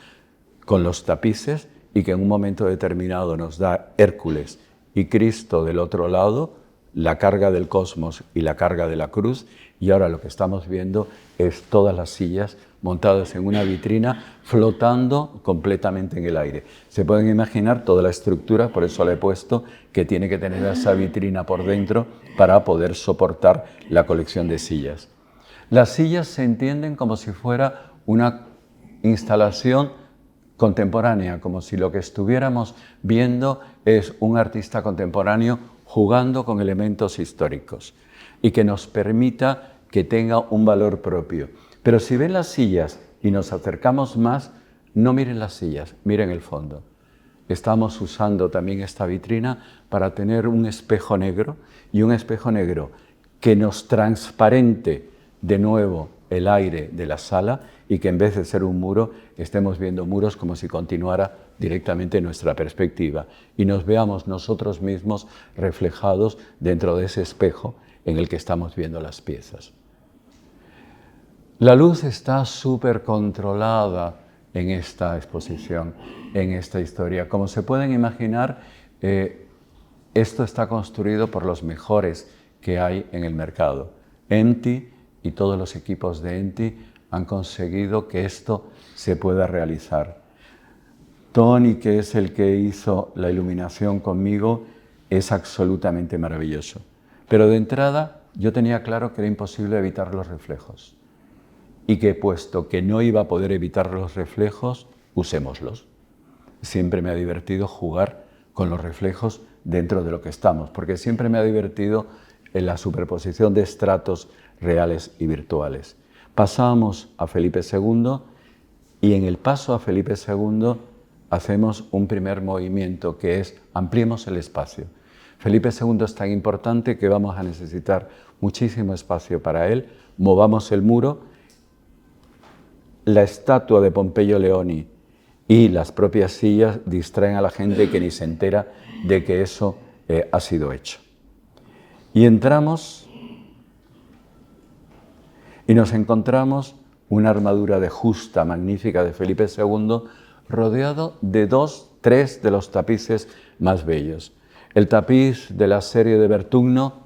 con los tapices y que en un momento determinado nos da Hércules y Cristo del otro lado, la carga del cosmos y la carga de la cruz, y ahora lo que estamos viendo es todas las sillas montadas en una vitrina flotando completamente en el aire. Se pueden imaginar toda la estructura, por eso le he puesto que tiene que tener esa vitrina por dentro para poder soportar la colección de sillas. Las sillas se entienden como si fuera una instalación contemporánea, como si lo que estuviéramos viendo es un artista contemporáneo jugando con elementos históricos y que nos permita que tenga un valor propio. Pero si ven las sillas y nos acercamos más, no miren las sillas, miren el fondo. Estamos usando también esta vitrina para tener un espejo negro, y un espejo negro que nos transparente de nuevo el aire de la sala, y que en vez de ser un muro, estemos viendo muros como si continuara directamente nuestra perspectiva y nos veamos nosotros mismos reflejados dentro de ese espejo en el que estamos viendo las piezas. La luz está súper controlada en esta exposición, en esta historia. Como se pueden imaginar, esto está construido por los mejores que hay en el mercado. Enti y todos los equipos de Enti han conseguido que esto se pueda realizar. Tony, que es el que hizo la iluminación conmigo, es absolutamente maravilloso. Pero de entrada yo tenía claro que era imposible evitar los reflejos y que puesto que no iba a poder evitar los reflejos, usémoslos. Siempre me ha divertido jugar con los reflejos dentro de lo que estamos, porque siempre me ha divertido en la superposición de estratos reales y virtuales. Pasamos a Felipe II y en el paso a Felipe II hacemos un primer movimiento que es ampliemos el espacio. Felipe II es tan importante que vamos a necesitar muchísimo espacio para él, movamos el muro. La estatua de Pompeyo Leoni y las propias sillas distraen a la gente que ni se entera de que eso ha sido hecho. Y entramos y nos encontramos una armadura de justa magnífica de Felipe II rodeado de 3 de los tapices más bellos. El tapiz de la serie de Bertugno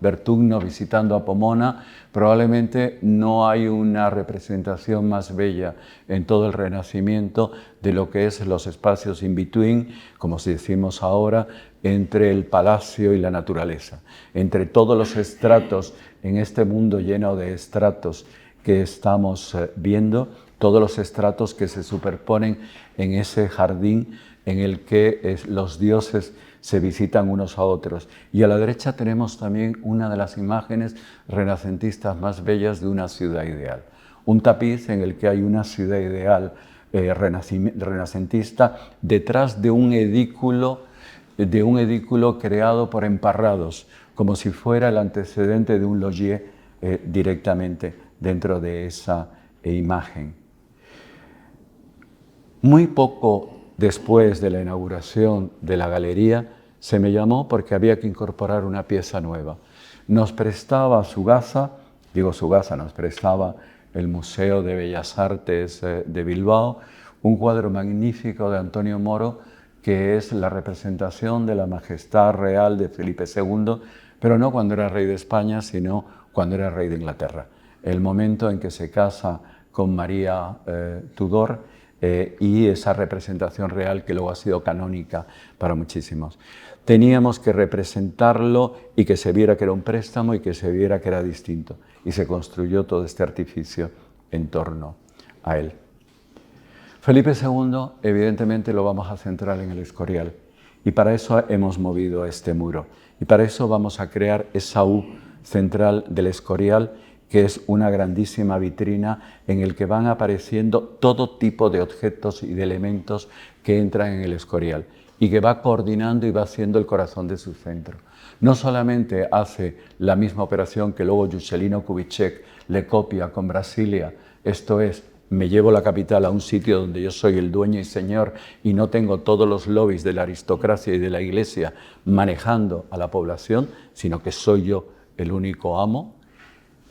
visitando a Pomona, probablemente no hay una representación más bella en todo el Renacimiento de lo que es los espacios in between, como si decimos ahora, entre el palacio y la naturaleza, entre todos los estratos en este mundo lleno de estratos que estamos viendo, todos los estratos que se superponen en ese jardín en el que los dioses se visitan unos a otros. Y a la derecha tenemos también una de las imágenes renacentistas más bellas de una ciudad ideal. Un tapiz en el que hay una ciudad ideal renacentista detrás de un edículo creado por emparrados, como si fuera el antecedente de un loggia directamente dentro de esa imagen. Muy poco después de la inauguración de la galería, se me llamó porque había que incorporar una pieza nueva. Nos prestaba nos prestaba el Museo de Bellas Artes de Bilbao, un cuadro magnífico de Antonio Moro, que es la representación de la majestad real de Felipe II, pero no cuando era rey de España, sino cuando era rey de Inglaterra. El momento en que se casa con María Tudor, y esa representación real que luego ha sido canónica para muchísimos. Teníamos que representarlo y que se viera que era un préstamo y que se viera que era distinto. Y se construyó todo este artificio en torno a él. Felipe II, evidentemente, lo vamos a centrar en el Escorial. Y para eso hemos movido este muro. Y para eso vamos a crear esa U central del Escorial, que es una grandísima vitrina en el que van apareciendo todo tipo de objetos y de elementos que entran en el Escorial y que va coordinando y va haciendo el corazón de su centro. No solamente hace la misma operación que luego Juscelino Kubitschek le copia con Brasilia, esto es, me llevo la capital a un sitio donde yo soy el dueño y señor y no tengo todos los lobbies de la aristocracia y de la iglesia manejando a la población, sino que soy yo el único amo.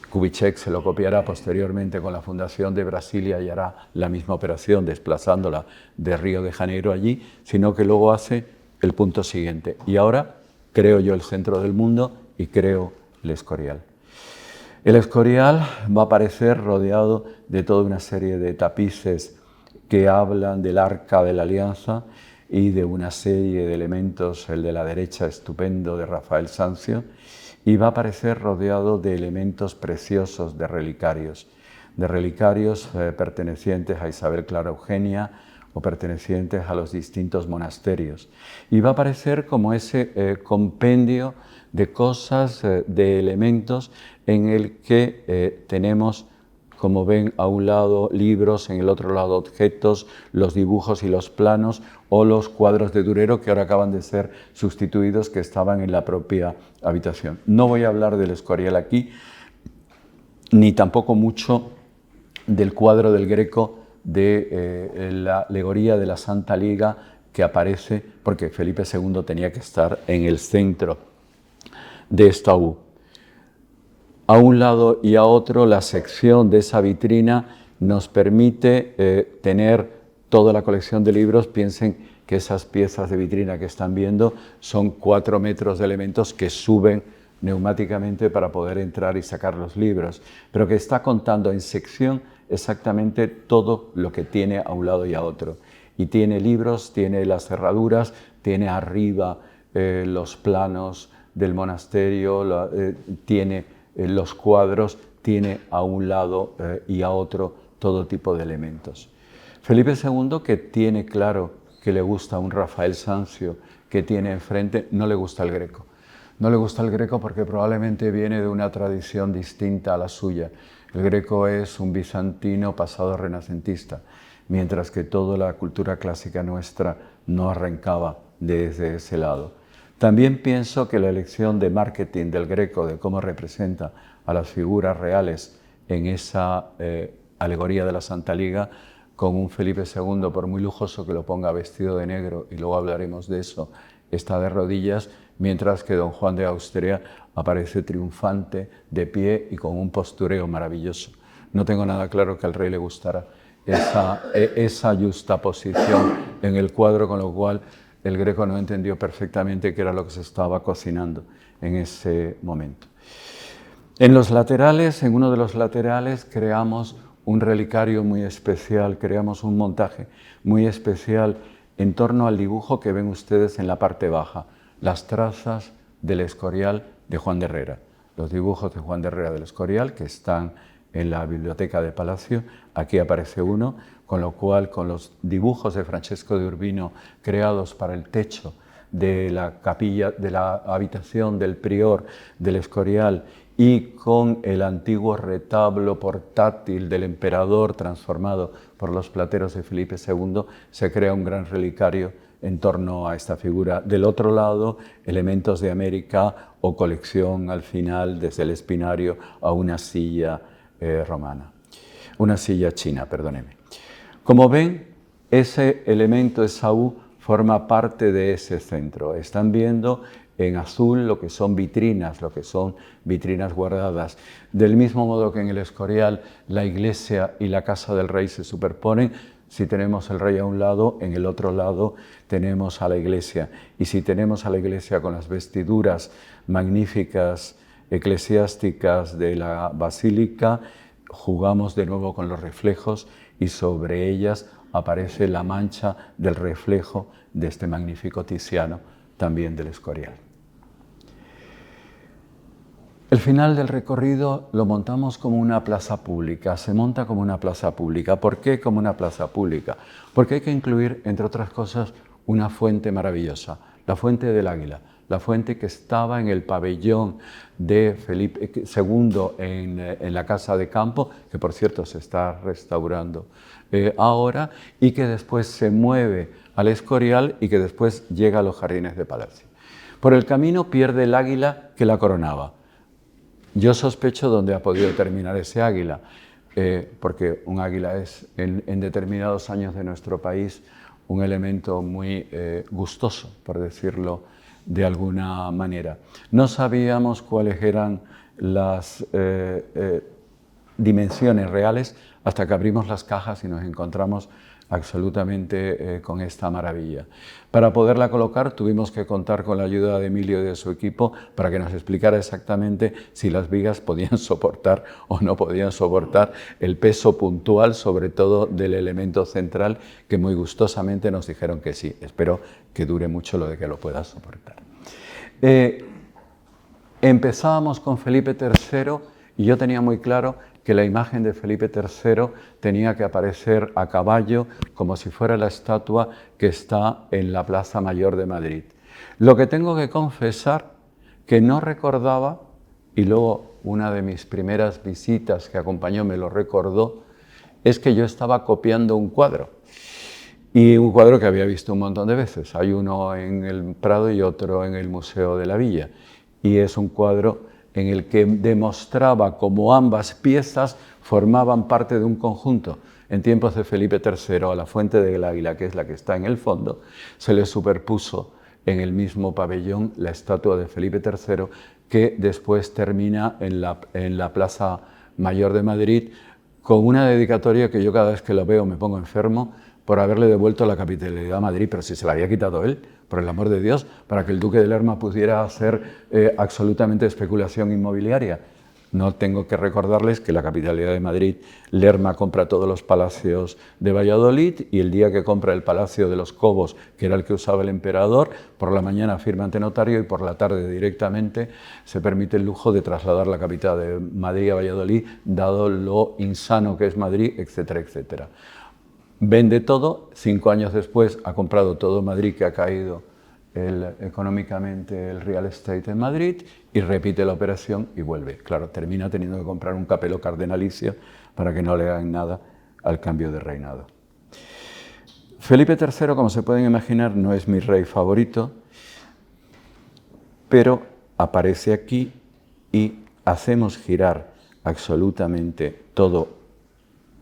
Kubitschek se lo copiará posteriormente con la fundación de Brasilia y hará la misma operación desplazándola de Río de Janeiro allí, sino que luego hace el punto siguiente. Y ahora creo yo el centro del mundo y creo el Escorial. El Escorial va a aparecer rodeado de toda una serie de tapices que hablan del Arca de la Alianza y de una serie de elementos, el de la derecha estupendo de Rafael Sanzio, y va a aparecer rodeado de elementos preciosos de relicarios pertenecientes a Isabel Clara Eugenia o pertenecientes a los distintos monasterios. Y va a aparecer como ese compendio de cosas, de elementos en el que tenemos, como ven, a un lado libros, en el otro lado objetos, los dibujos y los planos o los cuadros de Durero que ahora acaban de ser sustituidos, que estaban en la propia habitación. No voy a hablar del Escorial aquí, ni tampoco mucho del cuadro del Greco de la alegoría de la Santa Liga que aparece, porque Felipe II tenía que estar en el centro de esta U. A un lado y a otro, la sección de esa vitrina nos permite tener toda la colección de libros. Piensen que esas piezas de vitrina que están viendo son 4 metros de elementos que suben neumáticamente para poder entrar y sacar los libros, pero que está contando en sección exactamente todo lo que tiene a un lado y a otro. y tiene libros, tiene las cerraduras, tiene arriba los planos del monasterio, tiene los cuadros, tiene a un lado y a otro todo tipo de elementos. Felipe II, que tiene claro que le gusta un Rafael Sanzio que tiene enfrente, no le gusta el Greco. No le gusta el Greco porque probablemente viene de una tradición distinta a la suya. El Greco es un bizantino pasado renacentista, mientras que toda la cultura clásica nuestra no arrancaba desde ese lado. También pienso que la elección de marketing del Greco, de cómo representa a las figuras reales en esa alegoría de la Santa Liga, con un Felipe II, por muy lujoso que lo ponga vestido de negro, y luego hablaremos de eso, está de rodillas, mientras que don Juan de Austria aparece triunfante, de pie y con un postureo maravilloso. No tengo nada claro que al rey le gustara esa justaposición en el cuadro, con lo cual el Greco no entendió perfectamente qué era lo que se estaba cocinando en ese momento. En los laterales, en uno de los laterales, creamos un relicario muy especial, creamos un montaje muy especial en torno al dibujo que ven ustedes en la parte baja, las trazas del Escorial de Juan de Herrera. Los dibujos de Juan de Herrera del Escorial, que están en la biblioteca de Palacio, aquí aparece uno, con lo cual, con los dibujos de Francesco de Urbino creados para el techo de la capilla, de la habitación del prior del Escorial, y con el antiguo retablo portátil del emperador transformado por los plateros de Felipe II, se crea un gran relicario en torno a esta figura. Del otro lado, elementos de América o colección al final, desde el espinario a una silla romana, una silla china, perdóneme. Como ven, ese elemento, esa U, forma parte de ese centro. Están viendo en azul lo que son vitrinas guardadas. Del mismo modo que en el Escorial la iglesia y la casa del rey se superponen, si tenemos el rey a un lado, en el otro lado tenemos a la iglesia. Y si tenemos a la iglesia con las vestiduras magníficas eclesiásticas de la basílica, jugamos de nuevo con los reflejos y sobre ellas aparece la mancha del reflejo de este magnífico Tiziano, también del Escorial. El final del recorrido lo montamos como una plaza pública, se monta como una plaza pública. ¿Por qué como una plaza pública? Porque hay que incluir, entre otras cosas, una fuente maravillosa, la Fuente del Águila, la fuente que estaba en el pabellón de Felipe II en la Casa de Campo, que por cierto se está restaurando ahora, y que después se mueve al Escorial y que después llega a los jardines de Palacio. Por el camino pierde el águila que la coronaba. Yo sospecho dónde ha podido terminar ese águila, porque un águila es en determinados años de nuestro país un elemento muy gustoso, por decirlo de alguna manera. No sabíamos cuáles eran las dimensiones reales hasta que abrimos las cajas y nos encontramos absolutamente con esta maravilla. Para poderla colocar tuvimos que contar con la ayuda de Emilio y de su equipo para que nos explicara exactamente si las vigas podían soportar o no podían soportar el peso puntual, sobre todo del elemento central, que muy gustosamente nos dijeron que sí. Espero que dure mucho lo de que lo pueda soportar. Empezábamos con Felipe III y yo tenía muy claro que la imagen de Felipe III tenía que aparecer a caballo como si fuera la estatua que está en la Plaza Mayor de Madrid. Lo que tengo que confesar que no recordaba, y luego una de mis primeras visitas que acompañó me lo recordó, es que yo estaba copiando un cuadro. Y un cuadro que había visto un montón de veces. Hay uno en el Prado y otro en el Museo de la Villa. Y es un cuadro en el que demostraba cómo ambas piezas formaban parte de un conjunto. En tiempos de Felipe III, a la Fuente del Águila, que es la que está en el fondo, se le superpuso en el mismo pabellón la estatua de Felipe III, que después termina en la Plaza Mayor de Madrid, con una dedicatoria que yo cada vez que la veo me pongo enfermo, por haberle devuelto la capitalidad a Madrid, pero si se la había quitado él, por el amor de Dios, para que el duque de Lerma pudiera hacer absolutamente especulación inmobiliaria. No tengo que recordarles que la capitalidad de Madrid, Lerma compra todos los palacios de Valladolid y el día que compra el Palacio de los Cobos, que era el que usaba el emperador, por la mañana firma ante notario y por la tarde directamente se permite el lujo de trasladar la capital de Madrid a Valladolid, dado lo insano que es Madrid, etcétera, etcétera. Vende todo, 5 años después ha comprado todo Madrid, que ha caído económicamente el real estate en Madrid, y repite la operación y vuelve. Claro, termina teniendo que comprar un capelo cardenalicio para que no le hagan nada al cambio de reinado. Felipe III, como se pueden imaginar, no es mi rey favorito, pero aparece aquí y hacemos girar absolutamente todo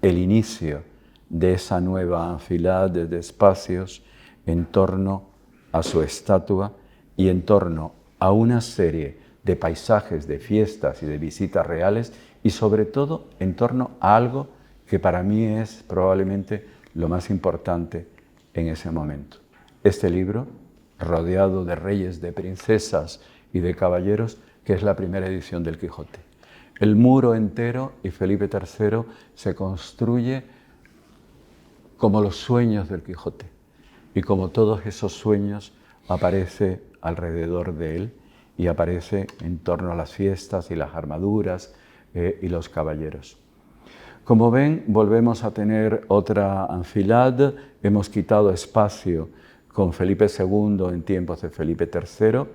el inicio de esa nueva anfilada de espacios en torno a su estatua y en torno a una serie de paisajes, de fiestas y de visitas reales, y sobre todo en torno a algo que para mí es probablemente lo más importante en ese momento. Este libro, rodeado de reyes, de princesas y de caballeros, que es la primera edición del Quijote. El muro entero y Felipe III se construye como los sueños del Quijote. Y como todos esos sueños, aparece alrededor de él y aparece en torno a las fiestas y las armaduras y los caballeros. Como ven, volvemos a tener otra anfilada. Hemos quitado espacio con Felipe II en tiempos de Felipe III.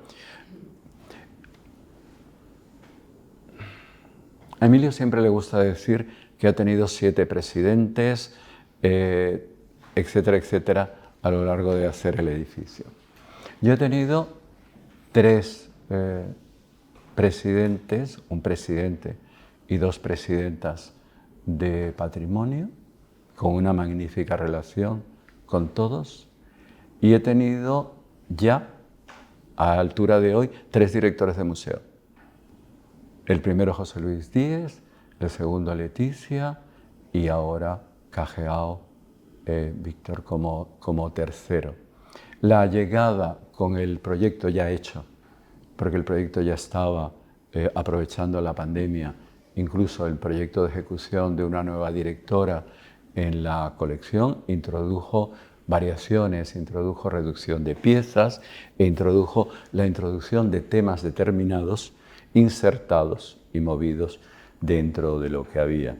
A Emilio siempre le gusta decir que ha tenido 7 presidentes, etcétera, etcétera, a lo largo de hacer el edificio. Yo he tenido 3 presidentes, un presidente y 2 presidentas de patrimonio, con una magnífica relación con todos, y he tenido ya, a la altura de hoy, 3 directores de museo. El primero José Luis Díez, el segundo Leticia y ahora Cageao Víctor como tercero. La llegada con el proyecto ya hecho, porque el proyecto ya estaba aprovechando la pandemia, incluso el proyecto de ejecución de una nueva directora en la colección introdujo variaciones, introdujo reducción de piezas e introdujo la introducción de temas determinados, insertados y movidos dentro de lo que había.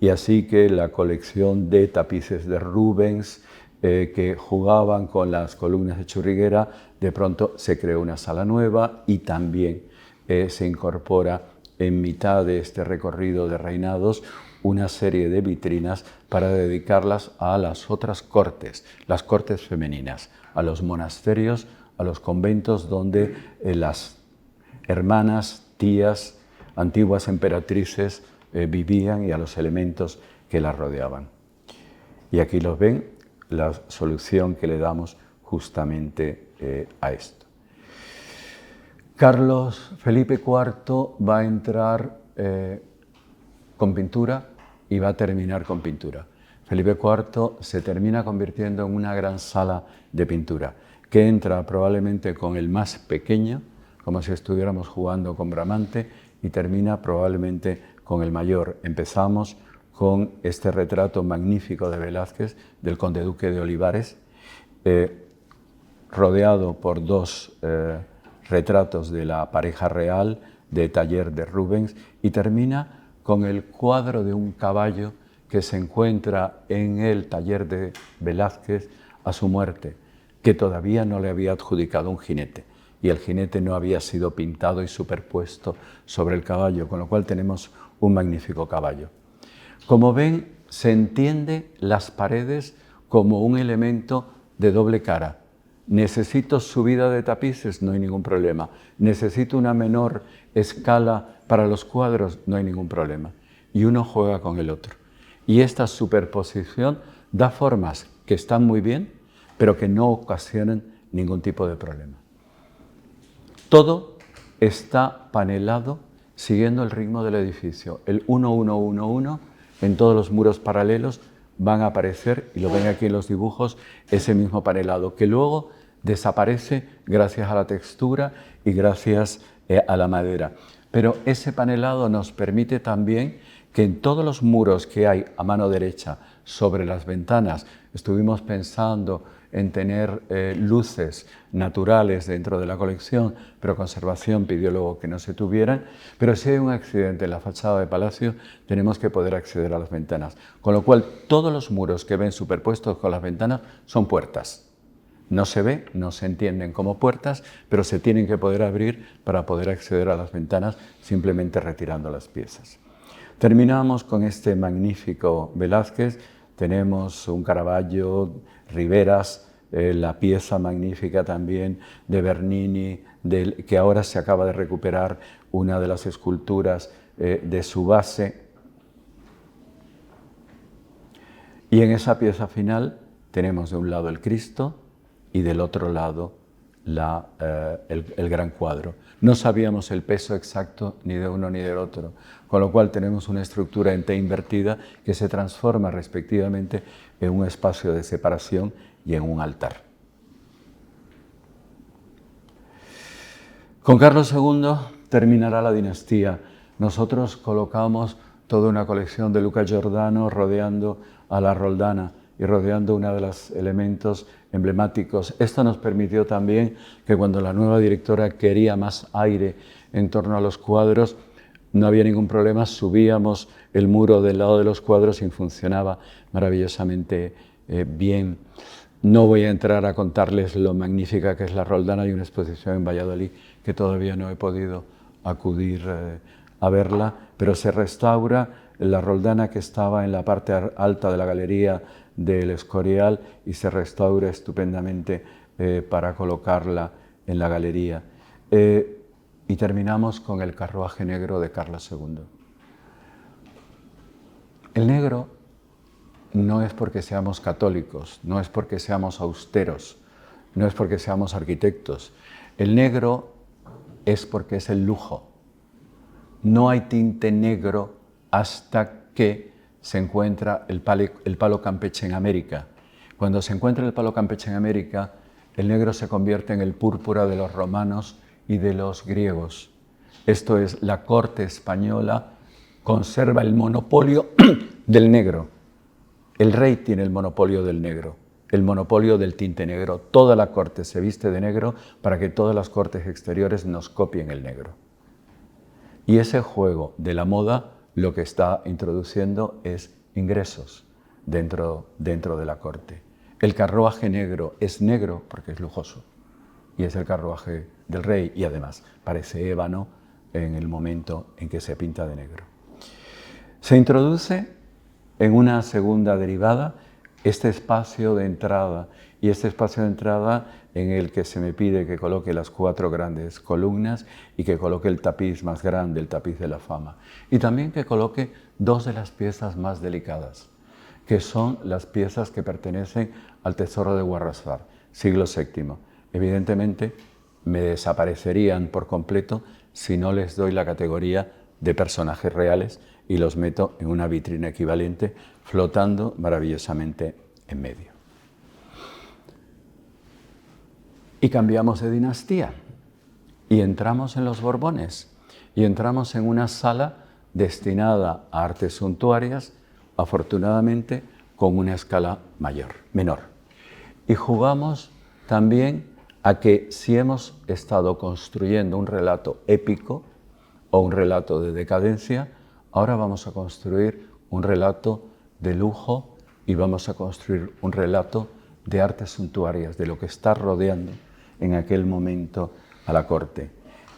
Y así que la colección de tapices de Rubens que jugaban con las columnas de Churriguera, de pronto se creó una sala nueva y también se incorpora en mitad de este recorrido de reinados una serie de vitrinas para dedicarlas a las otras cortes, las cortes femeninas, a los monasterios, a los conventos donde las hermanas, tías, antiguas emperatrices vivían y a los elementos que las rodeaban. Y aquí los ven, la solución que le damos justamente a esto. Felipe IV va a entrar con pintura y va a terminar con pintura. Felipe IV se termina convirtiendo en una gran sala de pintura, que entra probablemente con el más pequeño, como si estuviéramos jugando con Bramante, y termina probablemente con el mayor. Empezamos con este retrato magnífico de Velázquez, del conde duque de Olivares, rodeado por 2 retratos de la pareja real de taller de Rubens, y termina con el cuadro de un caballo que se encuentra en el taller de Velázquez a su muerte, que todavía no le había adjudicado un jinete, y el jinete no había sido pintado y superpuesto sobre el caballo, con lo cual tenemos un magnífico caballo. Como ven, se entiende las paredes como un elemento de doble cara. ¿Necesito subida de tapices? No hay ningún problema. ¿Necesito una menor escala para los cuadros? No hay ningún problema. Y uno juega con el otro. Y esta superposición da formas que están muy bien, pero que no ocasionan ningún tipo de problema. Todo está panelado siguiendo el ritmo del edificio. El 1-1-1-1 en todos los muros paralelos van a aparecer, y lo ven aquí en los dibujos, ese mismo panelado, que luego desaparece gracias a la textura y gracias a la madera. Pero ese panelado nos permite también que en todos los muros que hay a mano derecha sobre las ventanas, estuvimos pensando en tener luces naturales dentro de la colección, pero conservación pidió luego que no se tuvieran. Pero si hay un accidente en la fachada de Palacio, tenemos que poder acceder a las ventanas. Con lo cual, todos los muros que ven superpuestos con las ventanas son puertas. No se ve, no se entienden como puertas, pero se tienen que poder abrir para poder acceder a las ventanas simplemente retirando las piezas. Terminamos con este magnífico Velázquez. Tenemos un Caravaggio, Riveras, la pieza magnífica también de Bernini, que ahora se acaba de recuperar una de las esculturas de su base. Y en esa pieza final tenemos de un lado el Cristo y del otro lado el gran cuadro. No sabíamos el peso exacto ni de uno ni del otro, con lo cual tenemos una estructura en T invertida que se transforma respectivamente en un espacio de separación y en un altar. Con Carlos II terminará la dinastía. Nosotros colocamos toda una colección de Luca Giordano rodeando a la Roldana y rodeando uno de los elementos emblemáticos. Esto nos permitió también que cuando la nueva directora quería más aire en torno a los cuadros, no había ningún problema, subíamos el muro del lado de los cuadros y funcionaba maravillosamente bien. No voy a entrar a contarles lo magnífica que es la Roldana. Hay una exposición en Valladolid que todavía no he podido acudir a verla, pero se restaura la Roldana que estaba en la parte alta de la galería del Escorial y se restaura estupendamente para colocarla en la galería. Y terminamos con el carruaje negro de Carlos II. El negro no es porque seamos católicos, no es porque seamos austeros, no es porque seamos arquitectos. El negro es porque es el lujo. No hay tinte negro hasta que se encuentra el palo campeche en América. Cuando se encuentra el palo campeche en América, el negro se convierte en el púrpura de los romanos y de los griegos. Esto es, la corte española conserva el monopolio del negro. El rey tiene el monopolio del negro, el monopolio del tinte negro. Toda la corte se viste de negro para que todas las cortes exteriores nos copien el negro. Y ese juego de la moda lo que está introduciendo es ingresos dentro de la corte. El carruaje negro es negro porque es lujoso y es el carruaje del rey y además parece ébano en el momento en que se pinta de negro. Se introduce en una segunda derivada este espacio de entrada y este espacio de entrada en el que se me pide que coloque las 4 grandes columnas y que coloque el tapiz más grande, el tapiz de la fama. Y también que coloque 2 de las piezas más delicadas, que son las piezas que pertenecen al tesoro de Guarrasar, siglo VII. Evidentemente, me desaparecerían por completo si no les doy la categoría de personajes reales y los meto en una vitrina equivalente, flotando maravillosamente en medio. Y cambiamos de dinastía y entramos en los Borbones y entramos en una sala destinada a artes suntuarias, afortunadamente con una escala menor. Y jugamos también a que si hemos estado construyendo un relato épico o un relato de decadencia, ahora vamos a construir un relato de lujo y vamos a construir un relato de artes suntuarias, de lo que está rodeando en aquel momento a la corte.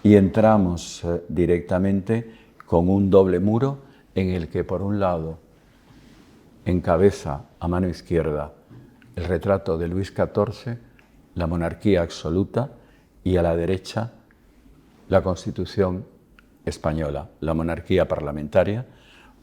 Y entramos directamente con un doble muro en el que por un lado encabeza a mano izquierda el retrato de Luis XIV, la monarquía absoluta, y a la derecha la Constitución española, la monarquía parlamentaria,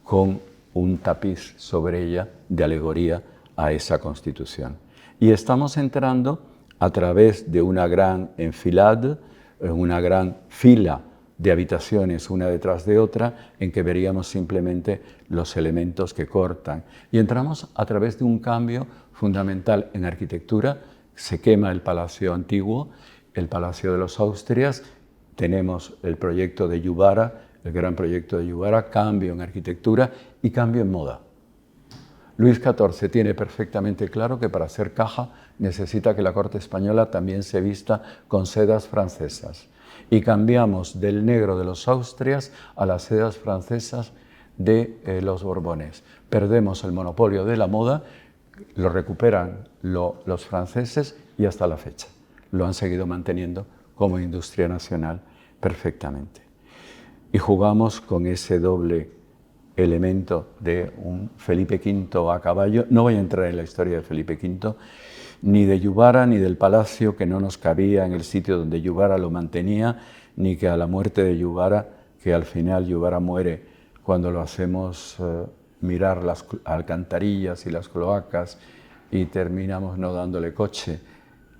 con un tapiz sobre ella de alegoría a esa Constitución. Y estamos entrando a través de una gran enfilade, una gran fila de habitaciones una detrás de otra, en que veríamos simplemente los elementos que cortan. Y entramos a través de un cambio fundamental en arquitectura. Se quema el Palacio Antiguo, el Palacio de los Austrias, tenemos el proyecto de Yubara, el gran proyecto de Yubara, cambio en arquitectura y cambio en moda. Luis XIV tiene perfectamente claro que para hacer caja necesita que la corte española también se vista con sedas francesas. Y cambiamos del negro de los Austrias a las sedas francesas de los Borbones. Perdemos el monopolio de la moda, lo recuperan los franceses y hasta la fecha lo han seguido manteniendo como industria nacional perfectamente. Y jugamos con ese doble elemento de un Felipe V a caballo. No voy a entrar en la historia de Felipe V, ni de Yubara, ni del palacio que no nos cabía en el sitio donde Yubara lo mantenía, ni que a la muerte de Yubara, que al final Yubara muere cuando lo hacemos mirar las alcantarillas y las cloacas y terminamos no dándole coche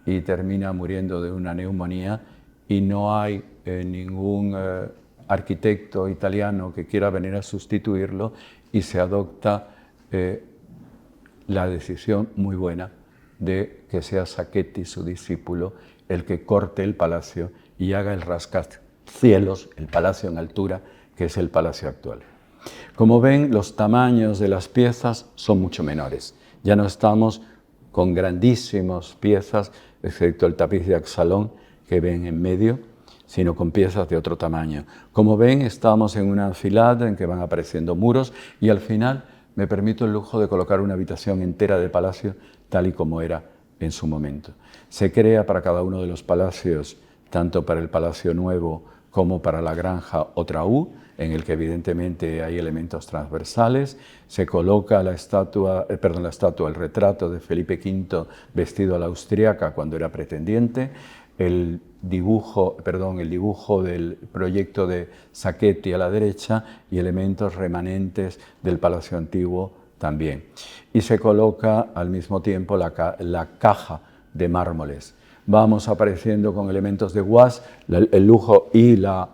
y termina muriendo de una neumonía y no hay ningún arquitecto italiano que quiera venir a sustituirlo y se adopta la decisión muy buena de que sea Sacchetti, su discípulo, el que corte el palacio y haga el rascacielos, el palacio en altura, que es el palacio actual. Como ven, los tamaños de las piezas son mucho menores. Ya no estamos con grandísimas piezas, excepto el tapiz de Axalón que ven en medio, sino con piezas de otro tamaño. Como ven, estamos en una enfilada en que van apareciendo muros y al final me permito el lujo de colocar una habitación entera de palacio tal y como era en su momento. Se crea para cada uno de los palacios, tanto para el Palacio Nuevo como para la Granja, otra U, en el que evidentemente hay elementos transversales. Se coloca el retrato de Felipe V vestido a la austriaca cuando era pretendiente, el dibujo del proyecto de Sacchetti a la derecha y elementos remanentes del Palacio Antiguo también. Y se coloca al mismo tiempo la caja de mármoles. Vamos apareciendo con elementos de Guas, el lujo y la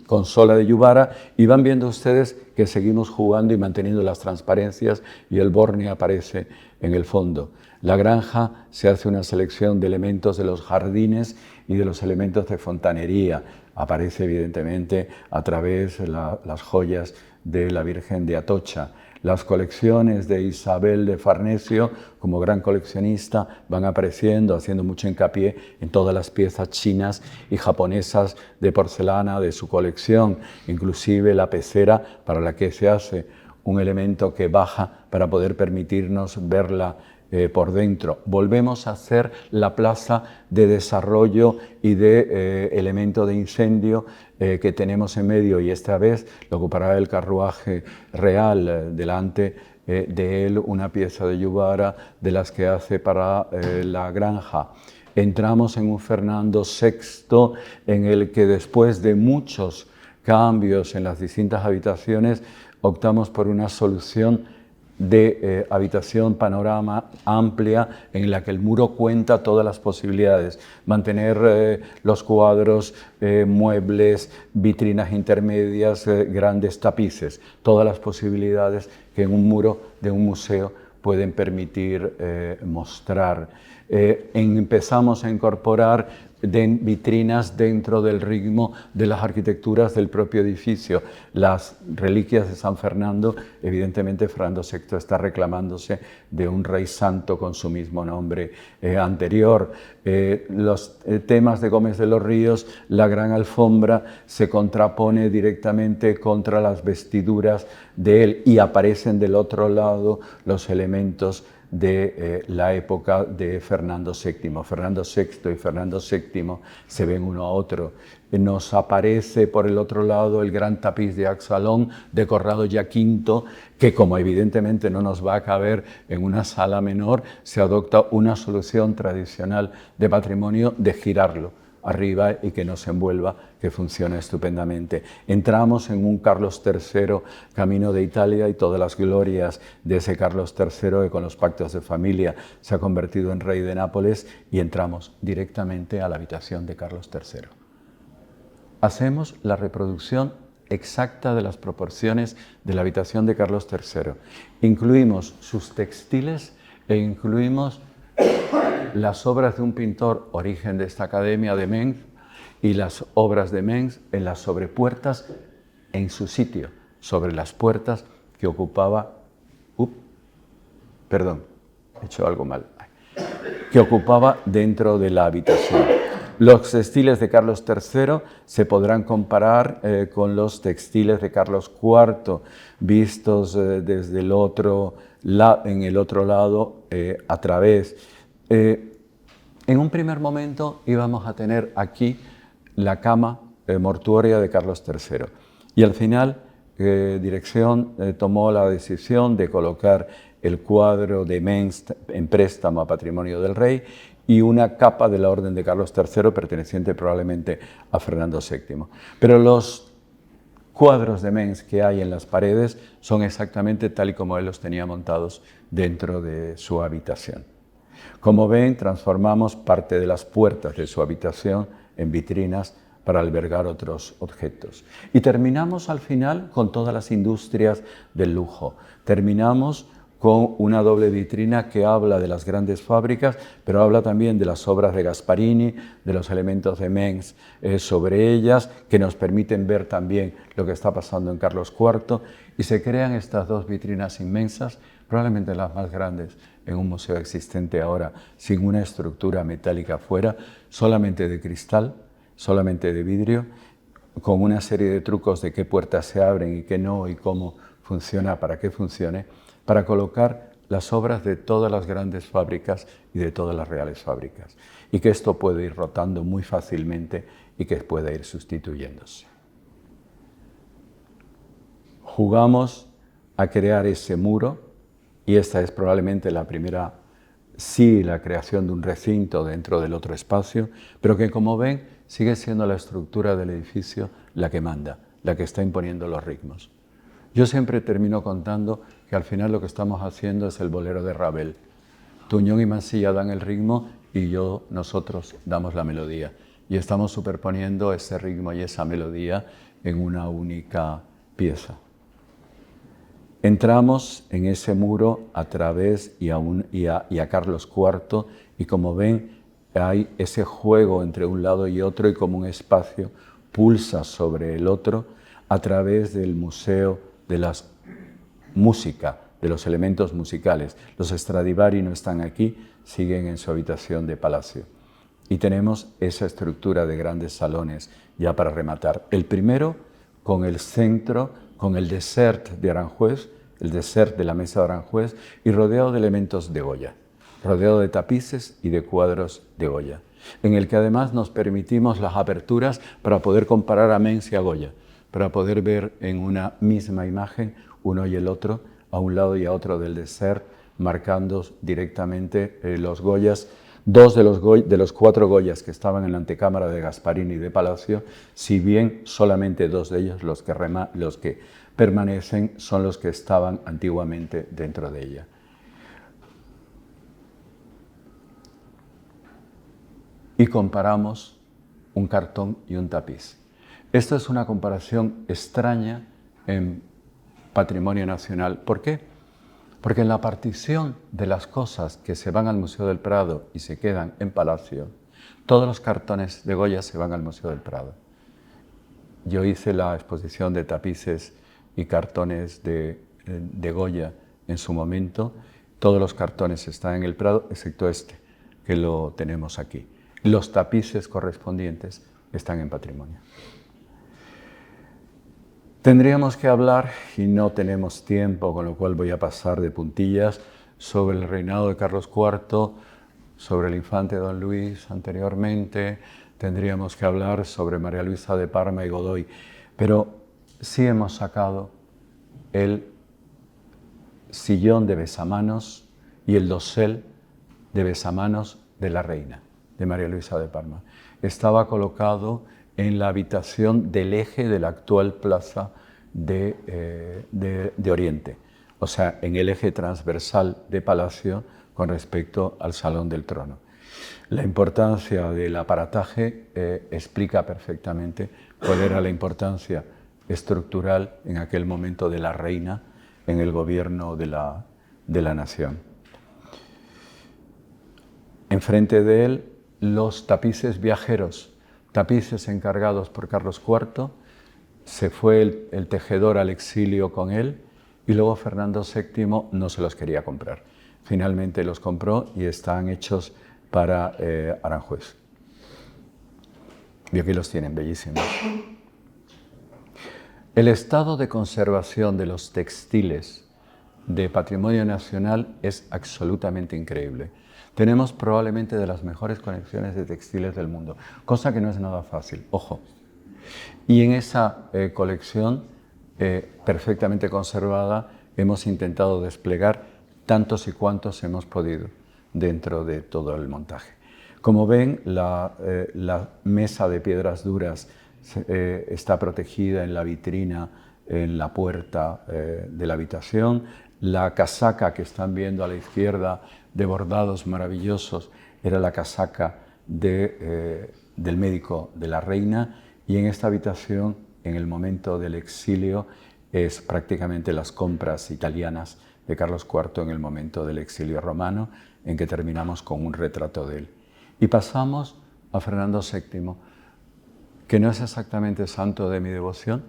consola de Yubara, y van viendo ustedes que seguimos jugando y manteniendo las transparencias y el Borne aparece en el fondo. La Granja se hace una selección de elementos de los jardines y de los elementos de fontanería. Aparece evidentemente a través de las joyas de la Virgen de Atocha. Las colecciones de Isabel de Farnesio, como gran coleccionista, van apareciendo, haciendo mucho hincapié en todas las piezas chinas y japonesas de porcelana de su colección, inclusive la pecera para la que se hace un elemento que baja para poder permitirnos verla por dentro. Volvemos a hacer la plaza de desarrollo y de elemento de incendio que tenemos en medio, y esta vez lo ocupará el carruaje real, delante de él una pieza de Yubara de las que hace para la Granja. Entramos en un Fernando VI en el que después de muchos cambios en las distintas habitaciones optamos por una solución de habitación panorama amplia en la que el muro cuenta todas las posibilidades, mantener los cuadros, muebles, vitrinas intermedias, grandes tapices, todas las posibilidades que en un muro de un museo pueden permitir mostrar. Empezamos a incorporar vitrinas dentro del ritmo de las arquitecturas del propio edificio. Las reliquias de San Fernando, evidentemente Fernando VI está reclamándose de un rey santo con su mismo nombre anterior. Los temas de Gómez de los Ríos, la gran alfombra se contrapone directamente contra las vestiduras de él y aparecen del otro lado los elementos de la época de Fernando VII. Fernando VI y Fernando VII se ven uno a otro. Nos aparece por el otro lado el gran tapiz de Axalón de Corrado ya V, que como evidentemente no nos va a caber en una sala menor, se adopta una solución tradicional de patrimonio de girarlo arriba y que nos envuelva, que funciona estupendamente. Entramos en un Carlos III camino de Italia y todas las glorias de ese Carlos III que con los pactos de familia se ha convertido en rey de Nápoles, y entramos directamente a la habitación de Carlos III. Hacemos la reproducción exacta de las proporciones de la habitación de Carlos III. Incluimos sus textiles e incluimos las obras de un pintor, origen de esta academia de Mengs, y las obras de Mengs en las sobrepuertas en su sitio, sobre las puertas que ocupaba, perdón, he hecho algo mal, que ocupaba dentro de la habitación. Los textiles de Carlos III se podrán comparar con los textiles de Carlos IV, vistos desde el otro en el otro lado a través. En un primer momento íbamos a tener aquí la cama mortuoria de Carlos III y al final dirección tomó la decisión de colocar el cuadro de Mengs en préstamo a patrimonio del rey y una capa de la Orden de Carlos III perteneciente probablemente a Fernando VII. Pero los cuadros de Mengs que hay en las paredes son exactamente tal y como él los tenía montados dentro de su habitación. Como ven, transformamos parte de las puertas de su habitación en vitrinas para albergar otros objetos. Y terminamos al final con todas las industrias del lujo. Terminamos con una doble vitrina que habla de las grandes fábricas, pero habla también de las obras de Gasparini, de los elementos de Mengs sobre ellas, que nos permiten ver también lo que está pasando en Carlos IV, y se crean estas dos vitrinas inmensas, probablemente las más grandes en un museo existente ahora, sin una estructura metálica afuera, solamente de cristal, solamente de vidrio, con una serie de trucos de qué puertas se abren y qué no, y cómo funciona, para qué funcione, para colocar las obras de todas las grandes fábricas y de todas las reales fábricas, y que esto puede ir rotando muy fácilmente y que pueda ir sustituyéndose. Jugamos a crear ese muro, y esta es probablemente la primera, sí, la creación de un recinto dentro del otro espacio, pero que, como ven, sigue siendo la estructura del edificio la que manda, la que está imponiendo los ritmos. Yo siempre termino contando que al final lo que estamos haciendo es el bolero de Ravel. Tuñón y Mansilla dan el ritmo y nosotros damos la melodía. Y estamos superponiendo ese ritmo y esa melodía en una única pieza. Entramos en ese muro a través y a Carlos IV, y como ven hay ese juego entre un lado y otro, y como un espacio pulsa sobre el otro a través del Museo de la Música, de los elementos musicales. Los Stradivari no están aquí, siguen en su habitación de palacio. Y tenemos esa estructura de grandes salones ya para rematar. El primero con el centro, con el dessert de Aranjuez, el dessert de la mesa de Aranjuez, y rodeado de elementos de Goya, rodeado de tapices y de cuadros de Goya, en el que además nos permitimos las aperturas para poder comparar a Mengs y a Goya, para poder ver en una misma imagen uno y el otro, a un lado y a otro del dessert, marcando directamente los Goyas. Dos de los 4 Goyas que estaban en la antecámara de Gasparini de Palacio, si bien solamente 2 de ellos, los que permanecen, son los que estaban antiguamente dentro de ella. Y comparamos un cartón y un tapiz. Esta es una comparación extraña en patrimonio nacional. ¿Por qué? Porque en la partición de las cosas que se van al Museo del Prado y se quedan en Palacio, todos los cartones de Goya se van al Museo del Prado. Yo hice la exposición de tapices y cartones de Goya en su momento. Todos los cartones están en el Prado, excepto este, que lo tenemos aquí. Los tapices correspondientes están en patrimonio. Tendríamos que hablar, y no tenemos tiempo, con lo cual voy a pasar de puntillas, sobre el reinado de Carlos IV, sobre el infante Don Luis anteriormente. Tendríamos que hablar sobre María Luisa de Parma y Godoy, pero sí hemos sacado el sillón de besamanos y el dosel de besamanos de la reina, de María Luisa de Parma. Estaba colocado en la habitación del eje de la actual plaza de Oriente, o sea, en el eje transversal de Palacio con respecto al Salón del Trono. La importancia del aparataje explica perfectamente cuál era la importancia estructural en aquel momento de la reina en el gobierno de la nación. Enfrente de él, los tapices viajeros tapices encargados por Carlos IV, se fue el tejedor al exilio con él y luego Fernando VII no se los quería comprar. Finalmente los compró y están hechos para Aranjuez. Y aquí los tienen, bellísimos. El estado de conservación de los textiles de Patrimonio Nacional es absolutamente increíble. Tenemos probablemente de las mejores colecciones de textiles del mundo, cosa que no es nada fácil, ojo. Y en esa colección perfectamente conservada hemos intentado desplegar tantos y cuantos hemos podido dentro de todo el montaje. Como ven, la mesa de piedras duras está protegida en la vitrina, en la puerta de la habitación. La casaca que están viendo a la izquierda de bordados maravillosos era la casaca del médico de la reina, y en esta habitación, en el momento del exilio, es prácticamente las compras italianas de Carlos IV en el momento del exilio romano, en que terminamos con un retrato de él. Y pasamos a Fernando VII, que no es exactamente santo de mi devoción,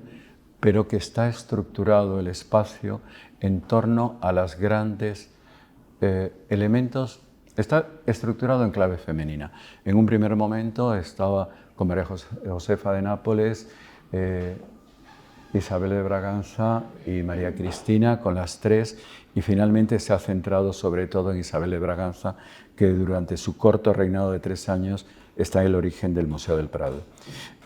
pero que está estructurado el espacio en torno a los grandes elementos. Está estructurado en clave femenina. En un primer momento estaba con María Josefa de Nápoles, Isabel de Braganza y María Cristina, con las tres, y finalmente se ha centrado sobre todo en Isabel de Braganza, que durante su corto reinado de 3 años está en el origen del Museo del Prado.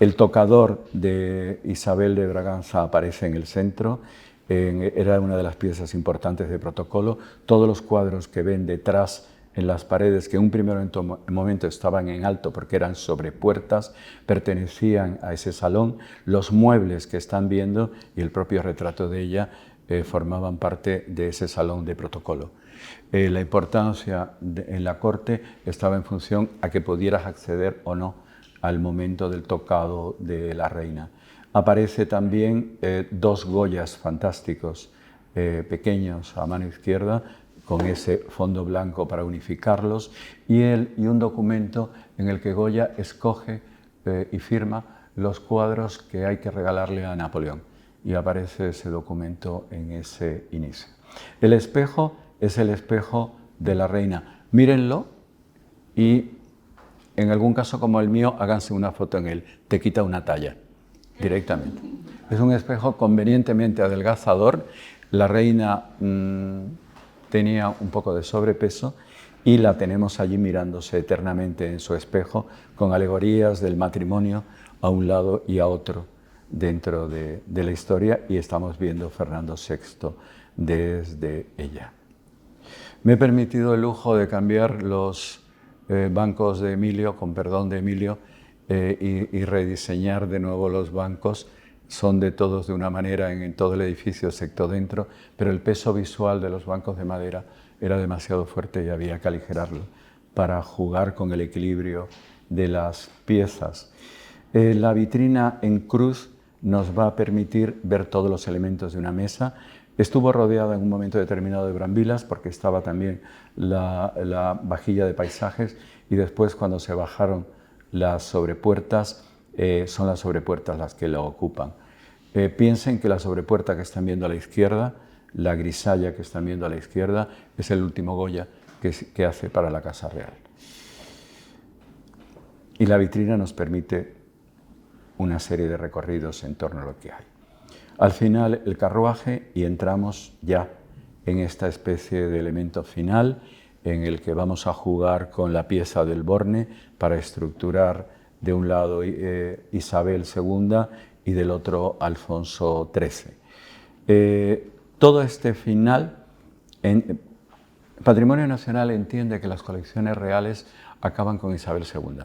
El tocador de Isabel de Braganza aparece en el centro, era una de las piezas importantes de protocolo. Todos los cuadros que ven detrás en las paredes, que en un primer momento estaban en alto porque eran sobre puertas, pertenecían a ese salón. Los muebles que están viendo y el propio retrato de ella formaban parte de ese salón de protocolo. La importancia en la corte estaba en función a que pudieras acceder o no al momento del tocado de la reina. Aparece también 2 Goyas fantásticos, pequeños a mano izquierda, con ese fondo blanco para unificarlos, y un documento en el que Goya escoge y firma los cuadros que hay que regalarle a Napoleón, y aparece ese documento en ese inicio. El espejo es el espejo de la reina. Mírenlo y en algún caso como el mío, háganse una foto en él. Te quita una talla directamente. Es un espejo convenientemente adelgazador. La reina tenía un poco de sobrepeso y la tenemos allí mirándose eternamente en su espejo, con alegorías del matrimonio a un lado y a otro dentro de la historia, y estamos viendo Fernando VI desde ella. Me he permitido el lujo de cambiar los bancos de Emilio, con perdón de Emilio, y rediseñar de nuevo los bancos. Son de todos de una manera en todo el edificio, excepto dentro, pero el peso visual de los bancos de madera era demasiado fuerte y había que aligerarlo para jugar con el equilibrio de las piezas. La vitrina en cruz nos va a permitir ver todos los elementos de una mesa. Estuvo rodeada en un momento determinado de brambilas porque estaba también la vajilla de paisajes, y después, cuando se bajaron las sobrepuertas, son las sobrepuertas las que lo ocupan. Piensen que la sobrepuerta que están viendo a la izquierda, la grisalla que están viendo a la izquierda, es el último Goya que hace para la Casa Real. Y la vitrina nos permite una serie de recorridos en torno a lo que hay. Al final, el carruaje, y entramos ya en esta especie de elemento final en el que vamos a jugar con la pieza del Borne para estructurar de un lado Isabel II y del otro Alfonso XIII. Todo este final, Patrimonio Nacional entiende que las colecciones reales acaban con Isabel II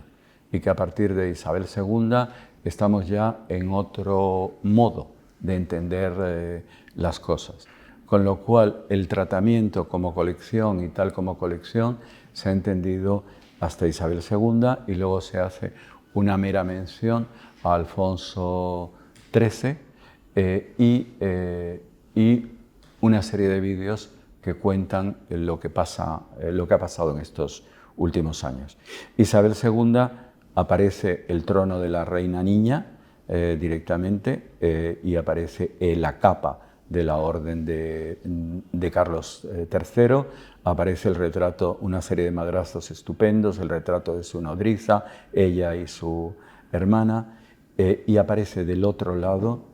y que a partir de Isabel II estamos ya en otro modo de entender las cosas. Con lo cual, el tratamiento como colección y tal como colección se ha entendido hasta Isabel II, y luego se hace una mera mención a Alfonso XIII y una serie de vídeos que cuentan lo que ha pasado en estos últimos años. Isabel II aparece el trono de la reina niña directamente y aparece la capa de la orden de Carlos III, aparece el retrato, una serie de madrazos estupendos, el retrato de su nodriza, ella y su hermana, y aparece del otro lado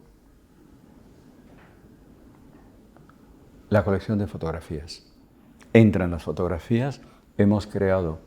la colección de fotografías. Entran las fotografías, hemos creado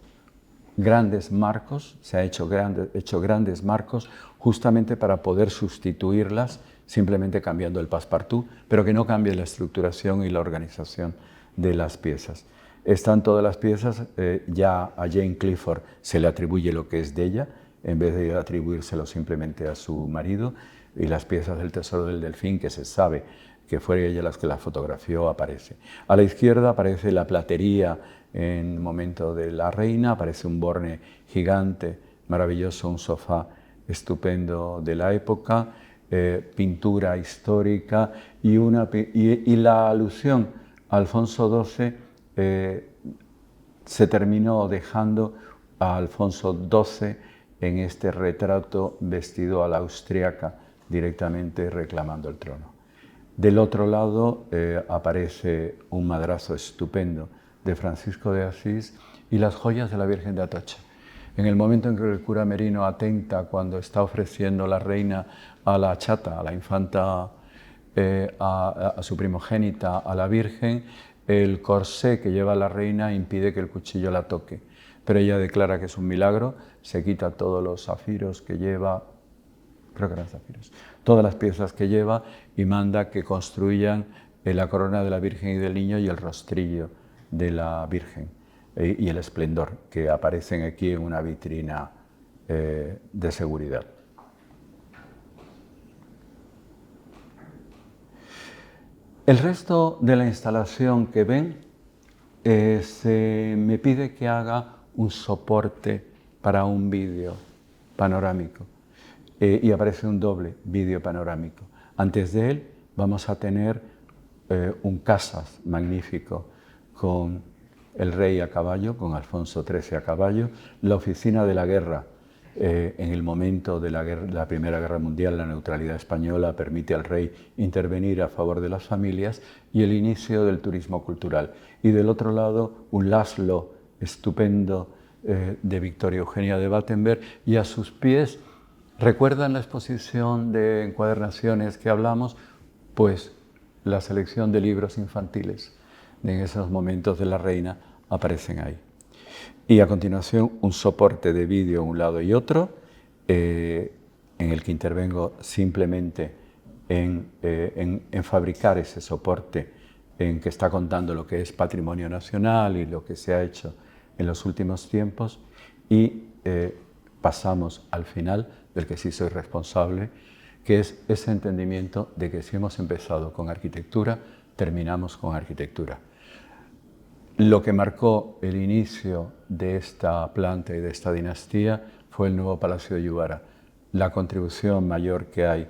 grandes marcos, se ha hecho grandes marcos justamente para poder sustituirlas simplemente cambiando el passepartout, pero que no cambie la estructuración y la organización de las piezas. Están todas las piezas, ya a Jane Clifford se le atribuye lo que es de ella, en vez de atribuírselo simplemente a su marido, y las piezas del Tesoro del Delfín, que se sabe que fue ella las que la fotografió, aparece. A la izquierda aparece la platería en el momento de la reina, aparece un borne gigante, maravilloso, un sofá estupendo de la época, pintura histórica y la alusión a Alfonso XII se terminó dejando a Alfonso XII en este retrato vestido a la austriaca, directamente reclamando el trono. Del otro lado aparece un madrazo estupendo de Francisco de Asís y las joyas de la Virgen de Atocha. En el momento en que el cura Merino atenta cuando está ofreciendo la reina a la chata, a la infanta, a su primogénita, a la Virgen, el corsé que lleva la reina impide que el cuchillo la toque. Pero ella declara que es un milagro, se quita todos los zafiros que lleva, creo que eran zafiros, todas las piezas que lleva y manda que construyan la corona de la Virgen y del Niño y el rostrillo de la Virgen y el esplendor que aparecen aquí en una vitrina de seguridad. El resto de la instalación que ven se me pide que haga un soporte para un vídeo panorámico y aparece un doble vídeo panorámico. Antes de él vamos a tener un casas magnífico con el rey a caballo, con Alfonso XIII a caballo, la oficina de la guerra. En el momento de la Primera Guerra Mundial, la neutralidad española permite al rey intervenir a favor de las familias y el inicio del turismo cultural. Y del otro lado, un Laszlo estupendo de Victoria Eugenia de Battenberg, y a sus pies, ¿recuerdan la exposición de encuadernaciones que hablamos? Pues la selección de libros infantiles en esos momentos de la reina aparecen ahí. Y a continuación un soporte de vídeo a un lado y otro, en el que intervengo simplemente en fabricar ese soporte en que está contando lo que es patrimonio nacional y lo que se ha hecho en los últimos tiempos, y pasamos al final, del que sí soy responsable, que es ese entendimiento de que si hemos empezado con arquitectura, terminamos con arquitectura. Lo que marcó el inicio de esta planta y de esta dinastía fue el nuevo Palacio de Yubara. La contribución mayor que hay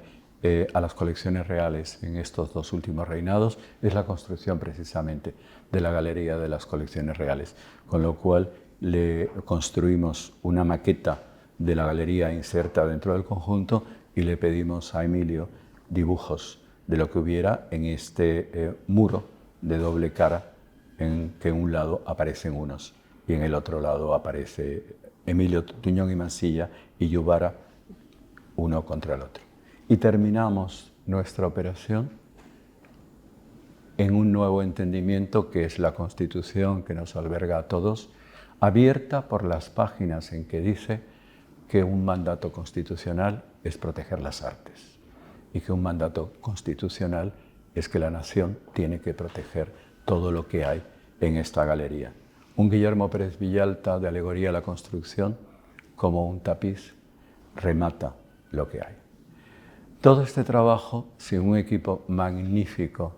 a las colecciones reales en estos dos últimos reinados es la construcción precisamente de la Galería de las Colecciones Reales, con lo cual le construimos una maqueta de la galería inserta dentro del conjunto y le pedimos a Emilio dibujos de lo que hubiera en este muro de doble cara, en que en un lado aparecen unos y en el otro lado aparece Emilio Tuñón y Mansilla y Yubara uno contra el otro. Y terminamos nuestra operación en un nuevo entendimiento que es la Constitución que nos alberga a todos, abierta por las páginas en que dice que un mandato constitucional es proteger las artes y que un mandato constitucional es que la nación tiene que proteger todo lo que hay en esta galería. Un Guillermo Pérez Villalta de Alegoría a la Construcción, como un tapiz, remata lo que hay. Todo este trabajo, sin un equipo magnífico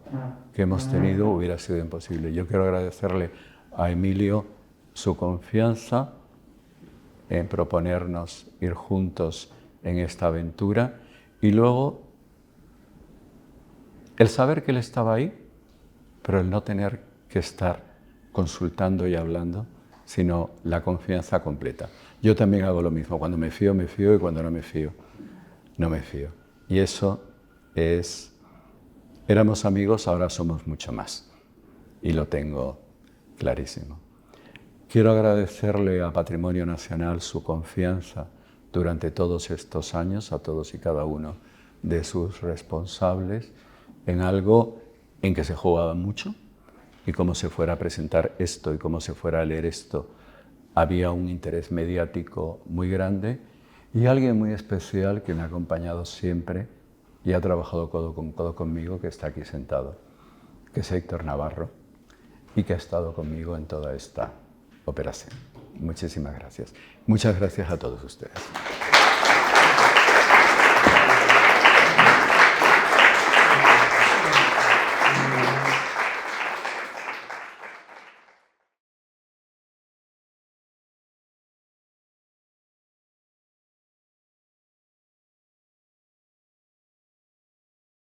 que hemos tenido, hubiera sido imposible. Yo quiero agradecerle a Emilio su confianza en proponernos ir juntos en esta aventura y luego el saber que él estaba ahí, pero el no tener que estar consultando y hablando sino la confianza completa. Yo también hago lo mismo. Cuando me fío, y cuando no me fío, no me fío. Y eso es... Éramos amigos, ahora somos mucho más. Y lo tengo clarísimo. Quiero agradecerle a Patrimonio Nacional su confianza durante todos estos años, a todos y cada uno de sus responsables, en algo en que se jugaba mucho, y cómo se fuera a presentar esto y cómo se fuera a leer esto, había un interés mediático muy grande, y alguien muy especial que me ha acompañado siempre y ha trabajado codo con codo conmigo, que está aquí sentado, que es Héctor Navarro, y que ha estado conmigo en toda esta operación. Muchísimas gracias. Muchas gracias a todos ustedes.